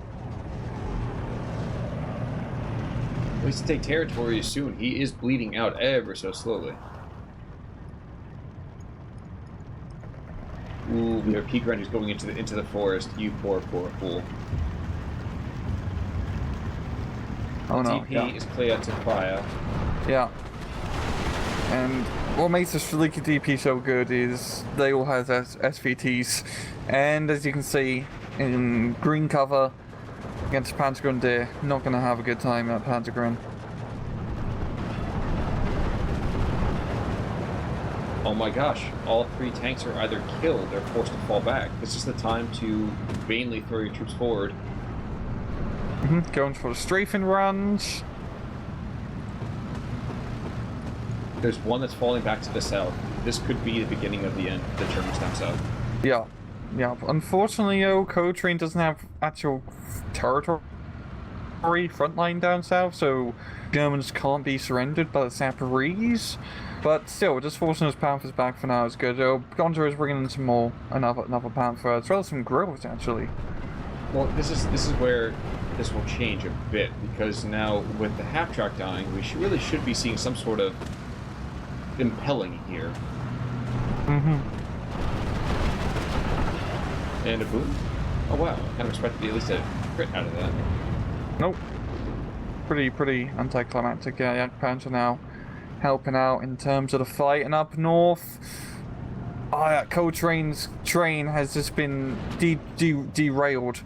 Speaker 1: needs to take territory soon. He is bleeding out ever so slowly. Ooh, we have P-Grind who's going into the forest. You poor fool.
Speaker 2: Oh no.
Speaker 1: DP is clear to fire.
Speaker 2: Yeah. And what makes the Streliki DP so good is they all have SVTs. And as you can see, in green cover against Panzergun Deer, not going to have a good time at Panzergun.
Speaker 1: Oh my gosh, all 3 tanks are either killed or forced to fall back. This is the time to vainly throw your troops forward.
Speaker 2: Going for the strafing runs.
Speaker 1: There's one that's falling back to the south. This could be the beginning of the end of the Germans down south.
Speaker 2: Yeah. Unfortunately, Coletrain doesn't have actual territory frontline down south, so Germans can't be surrendered by the Saparese. But still, just forcing those Panthers back for now is good. Gonzo is bringing in some more, another Panther, as well as some grills actually.
Speaker 1: Well, this is where this will change a bit, because now with the half-track dying, we really should be seeing some sort of impelling here. And a boom. Oh wow, I kind of expected at least a crit out of that.
Speaker 2: Nope. Pretty anticlimactic. Yeah, Panzer now helping out in terms of the fight. And up north, Coletrain's train has just been derailed.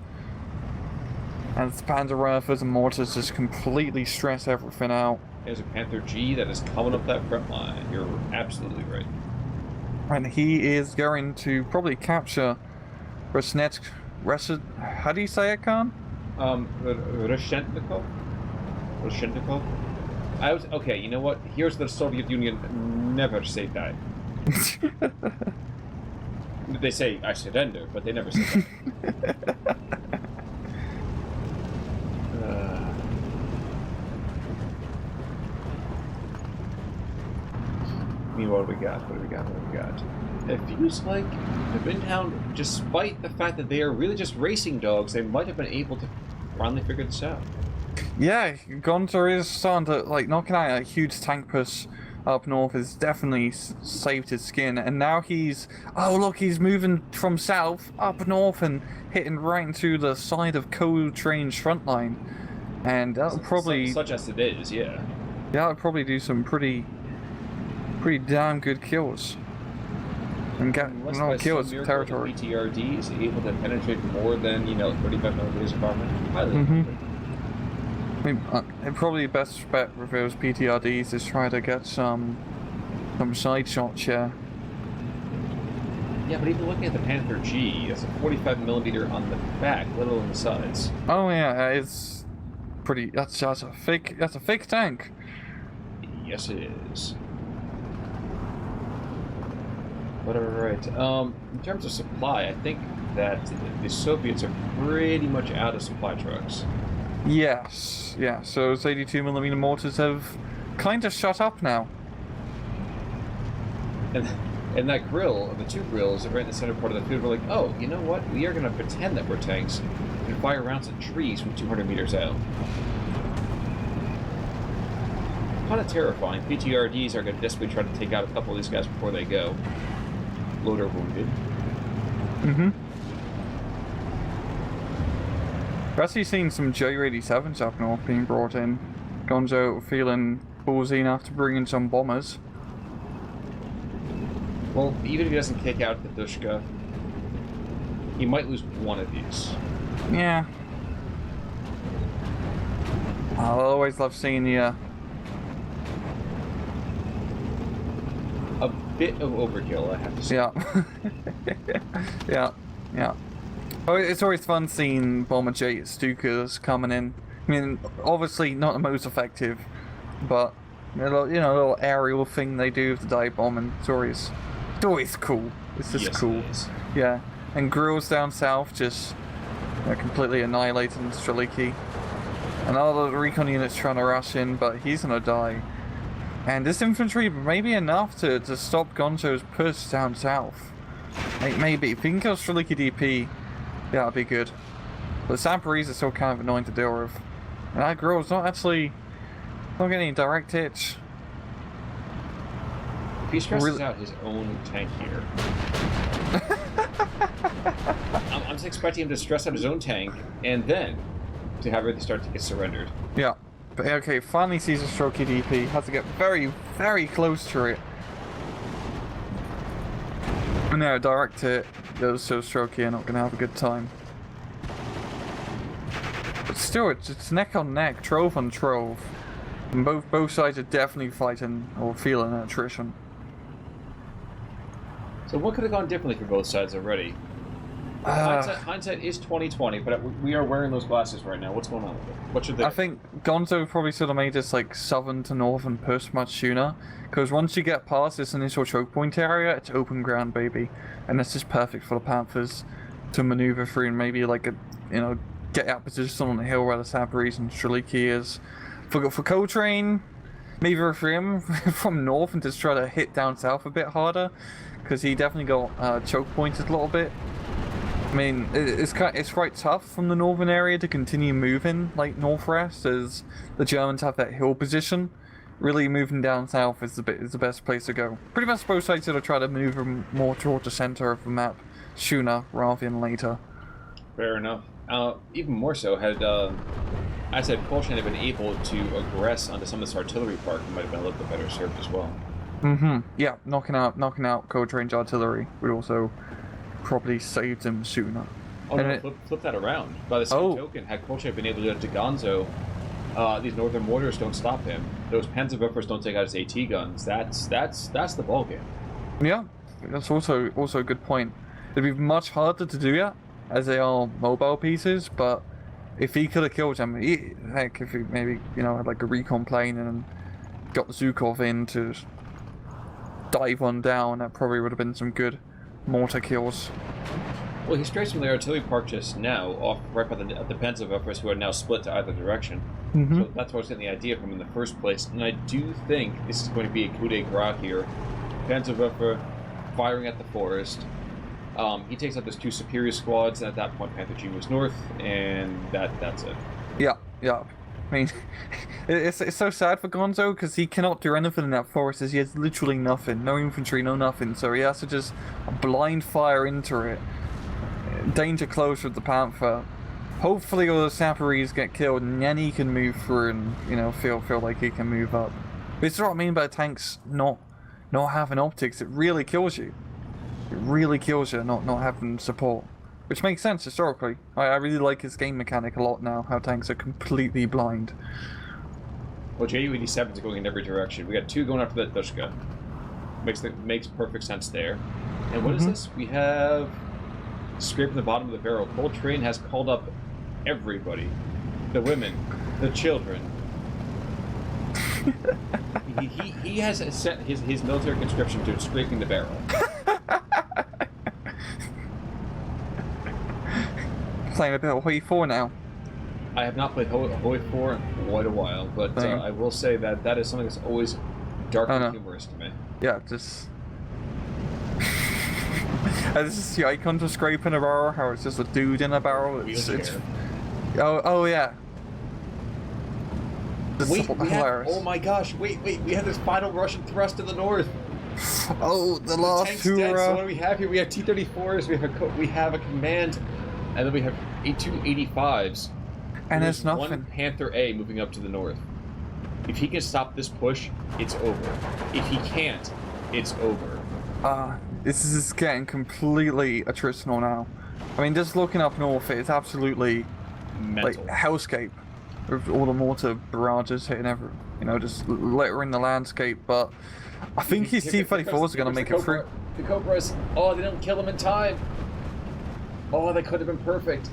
Speaker 2: And the Panzer Rifles and mortars just completely stress everything out.
Speaker 1: There's a Panther G that is coming up that front line. You're absolutely right.
Speaker 2: And he is going to probably capture Resnetsk. How do you say it, Khan?
Speaker 1: Reshetnikov? Okay, you know what? Here's the Soviet Union never say that. They say, I surrender, but they never say that. What do we got? It feels like the Windhound, despite the fact that they are really just racing dogs, they might have been able to finally figure this out.
Speaker 2: Yeah, Gonzo is starting to, knocking out a huge tank push up north has definitely saved his skin, and now he's moving from south up north and hitting right into the side of Coletrain's front line, and that'll probably...
Speaker 1: Such as it is, yeah.
Speaker 2: Yeah, that'll probably do some pretty damn good kills. And get kills for territory.
Speaker 1: PTRD is able to penetrate more than, 35 millimeters of armor. Highly
Speaker 2: I mean, probably the best bet with those PTRDs is try to get some side shots, yeah.
Speaker 1: Yeah, but even looking at the Panther G, it's a 45 millimeter on the back, let alone the sides.
Speaker 2: Oh yeah, it's pretty. That's a fake tank.
Speaker 1: Yes, it is. But alright, in terms of supply, I think that the Soviets are pretty much out of supply trucks.
Speaker 2: Yes, yeah, so those 82mm mortars have kind of shut up now.
Speaker 1: And that grill, the 2 grills right in the center part of the field, we're like, oh, you know what? We are going to pretend that we're tanks and fire rounds at trees from 200 meters out. Kind of terrifying. PTRDs are going to desperately try to take out a couple of these guys before they go. Loader wounded.
Speaker 2: We're actually seeing some J-87s up north being brought in. Gonzo feeling ballsy enough to bring in some bombers.
Speaker 1: Well, even if he doesn't kick out the Dushka, he might lose one of these.
Speaker 2: Yeah. I'll always love seeing the
Speaker 1: a bit of overkill, I have to say.
Speaker 2: Yeah. yeah. Oh, it's always fun seeing Bomber Jet Stukas coming in. I mean, obviously not the most effective, but a little aerial thing they do with the dive bombing. It's always cool. It's just cool. Yeah. And Grills down south just completely annihilating Streliki. And all the recon units trying to rush in, but he's gonna die. And this infantry may be enough to stop Gonzo's push down south. Maybe. If he can kill Streliki DP, yeah, that'd be good. But the Saparese are still kind of annoying to deal with. And that Grill's not actually Not getting any direct hits.
Speaker 1: If he stresses out his own tank here. I'm just expecting him to stress out his own tank, and then to have everything start to get surrendered.
Speaker 2: Yeah. But okay, finally sees a strokey DP. Has to get very, very close to it. And now direct hit. Those so strokey are not going to have a good time. But still, it's neck on neck, trove on trove. And both sides are definitely fighting or feeling attrition.
Speaker 1: So what could have gone differently for both sides already? Hindsight is 20/20, but we are wearing those glasses right now. What's going on with it? What should they?
Speaker 2: I think Gonzo probably should have made this like southern to northern push much sooner, because once you get past this initial choke point area, it's open ground, baby, and it's just perfect for the Panthers to maneuver through and maybe like get out position on the hill where the Saparis and Streliki is. For Coletrain, maybe for him from north and just try to hit down south a bit harder, because he definitely got choke pointed a little bit. I mean, it's quite tough from the northern area to continue moving like northwest, as the Germans have that hill position. Really, moving down south is the best place to go. Pretty much both sides are to try to move more towards the center of the map sooner rather than later.
Speaker 1: Fair enough. Even more so, had I said Coletrain had been able to aggress onto some of this artillery park, he might have been a little bit better served as well.
Speaker 2: Yeah, knocking out Coletrain's artillery would also probably saved him sooner.
Speaker 1: Oh no, flip that around. By the same token, had Coletrain been able to get to Gonzo, these northern mortars don't stop him. Those Panzerwerfers don't take out his AT guns. That's the ballgame.
Speaker 2: Yeah, that's also a good point. It'd be much harder to do that, as they are mobile pieces, but if he could have killed him, heck, if he maybe, had like a recon plane and got the Zhukov in to dive one down, that probably would have been some good mortar kills.
Speaker 1: Well, he strays from the artillery park just now, off right by the Panzerwerfers, who are now split to either direction. So that's where I was getting the idea from in the first place. And I do think this is going to be a coup de grace here. Panzerwerfer firing at the forest. He takes out those two superior squads, and at that point Panther G moves north, and that's it. Yeah.
Speaker 2: I mean, it's so sad for Gonzo, because he cannot do anything in that forest, as he has literally nothing. No infantry, no nothing, so he has to just blind fire into it. Danger close with the Panther. Hopefully all the Saparis get killed, and then he can move through and, feel like he can move up. But it's what I mean by tanks not having optics. It really kills you. It really kills you not having support. Which makes sense historically. I really like his game mechanic a lot now, how tanks are completely blind.
Speaker 1: Well, Ju-87s are going in every direction. We got two going after that Dushka. Makes perfect sense there. And what is this? We have scraping the bottom of the barrel. Coletrain has called up everybody. The women, the children. he has set his military conscription to scraping the barrel.
Speaker 2: Playing a bit of Hoi 4 now.
Speaker 1: I have not played Hoi 4 in quite a while, but I will say that is something that's always darkly humorous to me.
Speaker 2: Yeah, just... this is the icon for scraping a barrel, how it's just a dude in a barrel. It's... Oh yeah.
Speaker 1: Oh my gosh, wait, we have this final Russian thrust to the north.
Speaker 2: Oh, the last hoorah.
Speaker 1: So what do we have here? We have T-34s, we have a command, and then we have two 85s.
Speaker 2: And there's nothing.
Speaker 1: One Panther A moving up to the north. If he can stop this push, it's over. If he can't, it's over.
Speaker 2: This is getting completely attritional now. I mean, just looking up north, it's absolutely
Speaker 1: mental.
Speaker 2: Like hellscape. With all the mortar barrages hitting just littering the landscape, but I think his T-34s are going to make it through.
Speaker 1: The Cobras, they didn't kill him in time. Oh, they could have been perfect.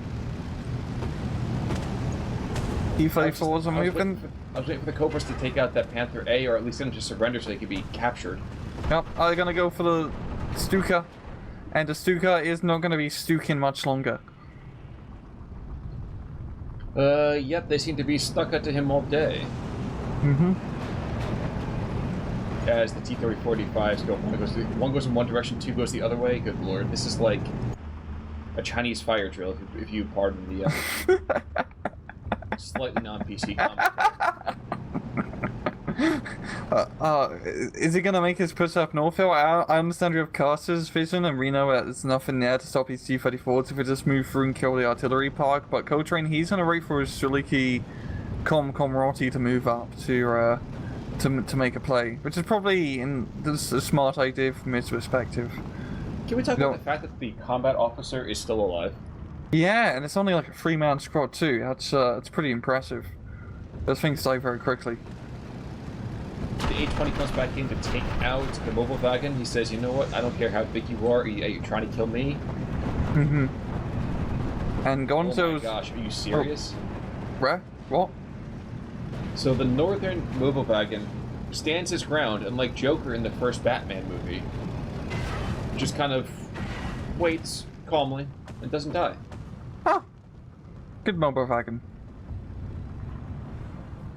Speaker 2: T-34s are moving.
Speaker 1: I was waiting for the Cobras to take out that Panther A, or at least them to surrender so they could be captured.
Speaker 2: Yep, they're going to go for the Stuka, and the Stuka is not going to be Stuking much longer.
Speaker 1: Yep, they seem to be stuck to him all day. As the T-34-85s go, one goes in one direction, two goes the other way. Good lord, this is like a Chinese fire drill, if you pardon the slightly non-PC comment.
Speaker 2: Is he gonna make his push up north hill? I understand we have Carter's vision, and we know there's nothing there to stop his T-34s if we just move through and kill the artillery park. But Coletrain, he's gonna wait for his Shuliki Komroti to move up to make a play, which is probably a smart idea from his perspective.
Speaker 1: Can we talk about the fact that the combat officer is still alive?
Speaker 2: Yeah, and it's only like a 3-man squad too. That's pretty impressive. Those things die very quickly.
Speaker 1: The A-20 comes back in to take out the mobile wagon. He says, you know what, I don't care how big you are you trying to kill me?
Speaker 2: Mm-hmm. And Gonzo's...
Speaker 1: Oh my gosh, are you serious?
Speaker 2: What?
Speaker 1: So the northern mobile wagon stands his ground, and like Joker in the first Batman movie, just kind of waits calmly and doesn't die.
Speaker 2: Huh. Good mobile wagon.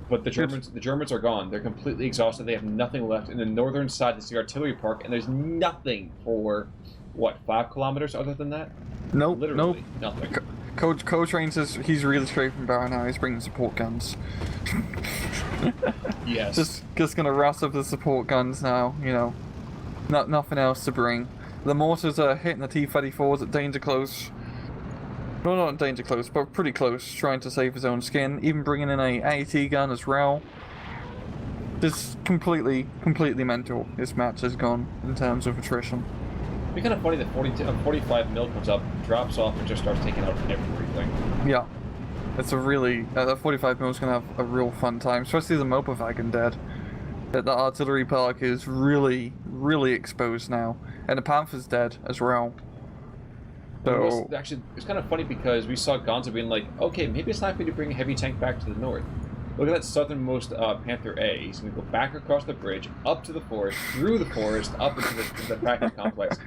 Speaker 1: But the Germans are gone. They're completely exhausted. They have nothing left. In the northern side is the artillery park, and there's nothing for, what, 5 kilometers other than that?
Speaker 2: Nope.
Speaker 1: Literally nothing.
Speaker 2: Coletrain says he's really straight from Barrow now. He's bringing support guns.
Speaker 1: Yes.
Speaker 2: Just gonna rush up the support guns now, you know. Nothing else to bring. The mortars are hitting the T-34s at danger close. Well, not danger close, but pretty close, trying to save his own skin. Even bringing in a AT gun as well. Just completely mental. This match has gone in terms of attrition.
Speaker 1: It'd be kind of funny that 45 mil comes up, drops off, and just starts taking out everything.
Speaker 2: Yeah. It's a really... that 45 mil is going to have a real fun time, especially the mobile wagon dead. The artillery park is really exposed now. And the Panther's dead as well. So...
Speaker 1: Actually, it's kind of funny because we saw Gonzo being like, okay, maybe it's time for me to bring a heavy tank back to the north. Look at that southernmost Panther A. He's going to go back across the bridge, up to the forest, through the forest, up into the packing complex.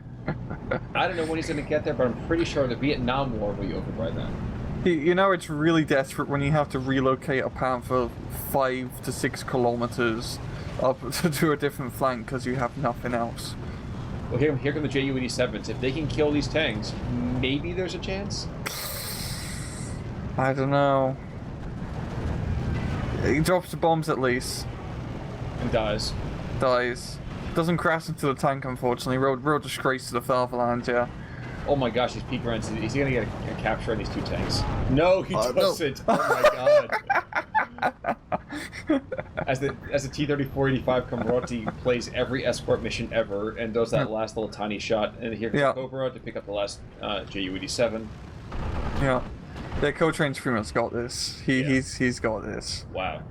Speaker 1: I don't know when he's going to get there, but I'm pretty sure the Vietnam War will be over by then.
Speaker 2: You know, it's really desperate when you have to relocate a Panther 5 to 6 kilometers up to a different flank because you have nothing else.
Speaker 1: Well, here come the Ju-87s. If they can kill these tanks, maybe there's a chance?
Speaker 2: I don't know. He drops the bombs at least.
Speaker 1: And dies.
Speaker 2: Doesn't crash into the tank, unfortunately. Real disgrace to the fatherland, yeah.
Speaker 1: Oh my gosh, he's peak runs. Is he going to get a capture on these 2 tanks? No, he doesn't.
Speaker 2: No.
Speaker 1: Oh my god. As the T-34-85 Komroti plays every escort mission ever and does that last little tiny shot, and here comes Cobra to pick up the last Ju-87.
Speaker 2: Yeah. Coletrain's pretty much got this. He's got this.
Speaker 1: Wow.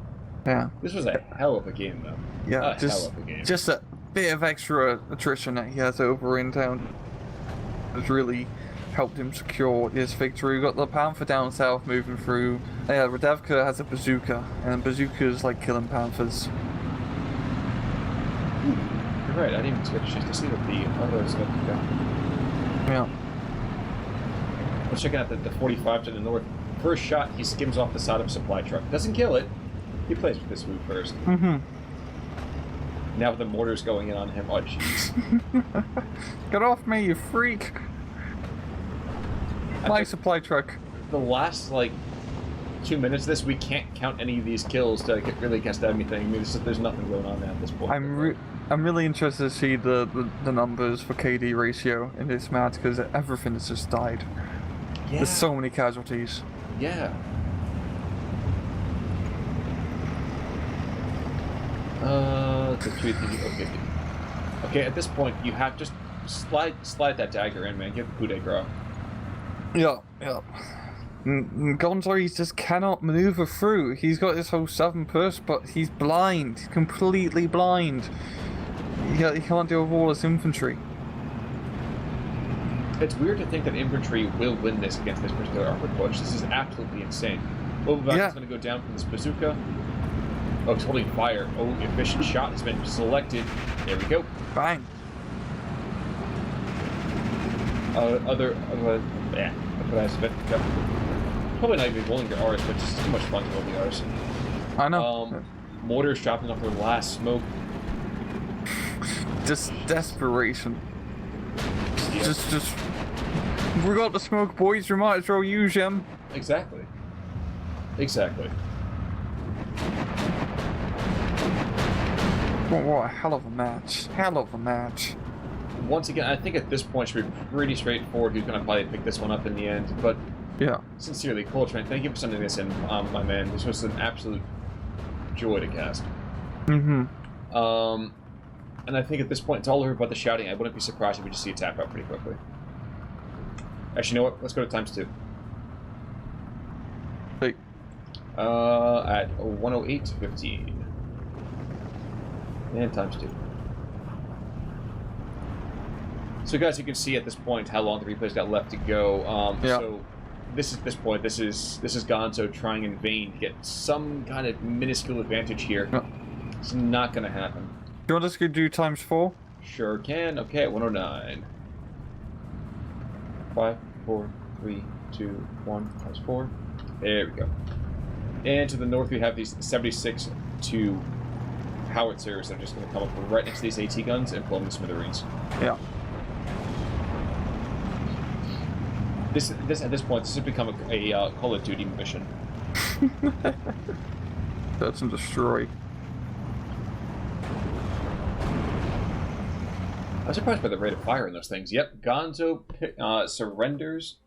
Speaker 2: Yeah.
Speaker 1: This was a hell of a game, though.
Speaker 2: Yeah,
Speaker 1: hell of a game.
Speaker 2: Just a bit of extra attrition that he has over in town has really helped him secure his victory. We've got the Panther down south moving through. Yeah, Radevka has a bazooka, and bazookas like killing Panthers.
Speaker 1: You're right, I didn't even get a chance to see what the other stuff got.
Speaker 2: Yeah.
Speaker 1: Let's check out the 45 to the north. First shot, he skims off the side of a supply truck. Doesn't kill it. He plays with this move first.
Speaker 2: Mm-hmm.
Speaker 1: Now with the mortars going in on him, oh jeez.
Speaker 2: Get off me, you freak! My supply truck.
Speaker 1: The last, 2 minutes of this, we can't count any of these kills to really guess anything. I mean, there's nothing going on at this point.
Speaker 2: I'm really interested to see the numbers for KD ratio in this match, because everything has just died. Yeah. There's so many casualties.
Speaker 1: Yeah. Okay, at this point, you have just slide that dagger in, man. Get the coup de grace.
Speaker 2: Yeah. Gonzo, he just cannot maneuver through. He's got this whole southern push, but he's blind. He's completely blind. He can't deal with all this infantry.
Speaker 1: It's weird to think that infantry will win this against this particular armored push. This is absolutely insane. Bobaback is going to go down from this bazooka. Oh, he's holding fire. Oh, efficient shot has been selected. There we go.
Speaker 2: Bang.
Speaker 1: Yeah, that's what I expected. Probably not even rolling your R's, but just too much fun to roll the R's.
Speaker 2: I know.
Speaker 1: Mortars dropping off their last smoke.
Speaker 2: Just desperation.
Speaker 1: Yeah.
Speaker 2: Just. We got the smoke, boys. We might as well use them.
Speaker 1: Exactly.
Speaker 2: What a hell of a match. Hell of a match.
Speaker 1: Once again, I think at this point it should be pretty straightforward who's going to probably pick this one up in the end. But
Speaker 2: yeah,
Speaker 1: sincerely, Coletrain, thank you for sending this in, my man. This was an absolute joy to cast.
Speaker 2: Mm-hmm.
Speaker 1: And I think at this point it's all over about the shouting. I wouldn't be surprised if we just see it tap out pretty quickly. Actually, you know what? Let's go to ×2.
Speaker 2: Hey.
Speaker 1: At 108.15. And ×2. So guys, you can see at this point how long the replay's got left to go.
Speaker 2: Yeah.
Speaker 1: So this is Gonzo trying in vain to get some kind of minuscule advantage here.
Speaker 2: Yeah.
Speaker 1: It's not going to happen.
Speaker 2: Do you want us to do ×4?
Speaker 1: Sure can. Okay, at 109. 5, 4, 3, 2, 1, ×4. There we go. And to the north, we have these 76-2 howitzers that are just going to come up right next to these AT guns and blow them to smithereens.
Speaker 2: Yeah.
Speaker 1: This at this point, this has become a Call of Duty mission.
Speaker 2: That's and destroy.
Speaker 1: I'm surprised by the rate of fire in those things. Yep, Gonzo surrenders.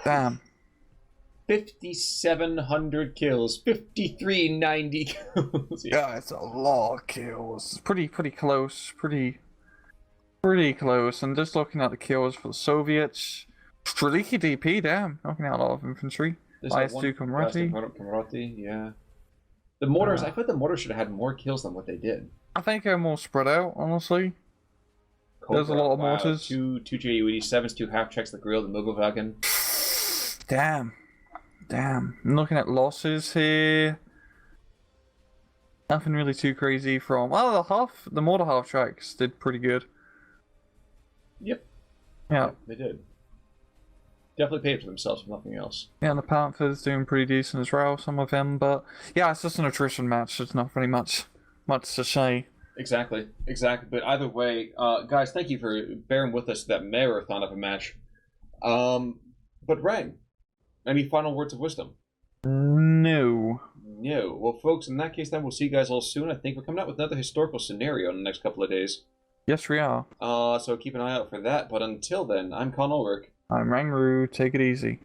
Speaker 2: Damn.
Speaker 1: 5,700 kills, 5,390 kills.
Speaker 2: Yeah, it's a lot of kills. Pretty close. Pretty close. And just looking at the kills for the Soviets, Streliki DP, damn, knocking out a lot of infantry. IS-2
Speaker 1: Komrati, yeah. The mortars, I thought the mortars should have had more kills than what they did.
Speaker 2: I think they're more spread out, honestly. There's a lot of mortars.
Speaker 1: Two Ju-87s, 2 half-tracks, the grill, the Mogovagan.
Speaker 2: Damn. I'm looking at losses here. Nothing really too crazy from... Well, the mortar half-tracks did pretty good.
Speaker 1: Yep.
Speaker 2: Yeah.
Speaker 1: They did. Definitely paid for themselves, if nothing else.
Speaker 2: Yeah, and the Panthers doing pretty decent as well, some of them, but... Yeah, it's just an attrition match. There's not really much to say.
Speaker 1: Exactly. But either way, guys, thank you for bearing with us that marathon of a match. But Rang, any final words of wisdom?
Speaker 2: No.
Speaker 1: Well, folks, in that case, then we'll see you guys all soon. I think we're coming out with another historical scenario in the next couple of days.
Speaker 2: Yes, we are.
Speaker 1: So keep an eye out for that. But until then, I'm Con Ulrich.
Speaker 2: I'm Rangru. Take it easy.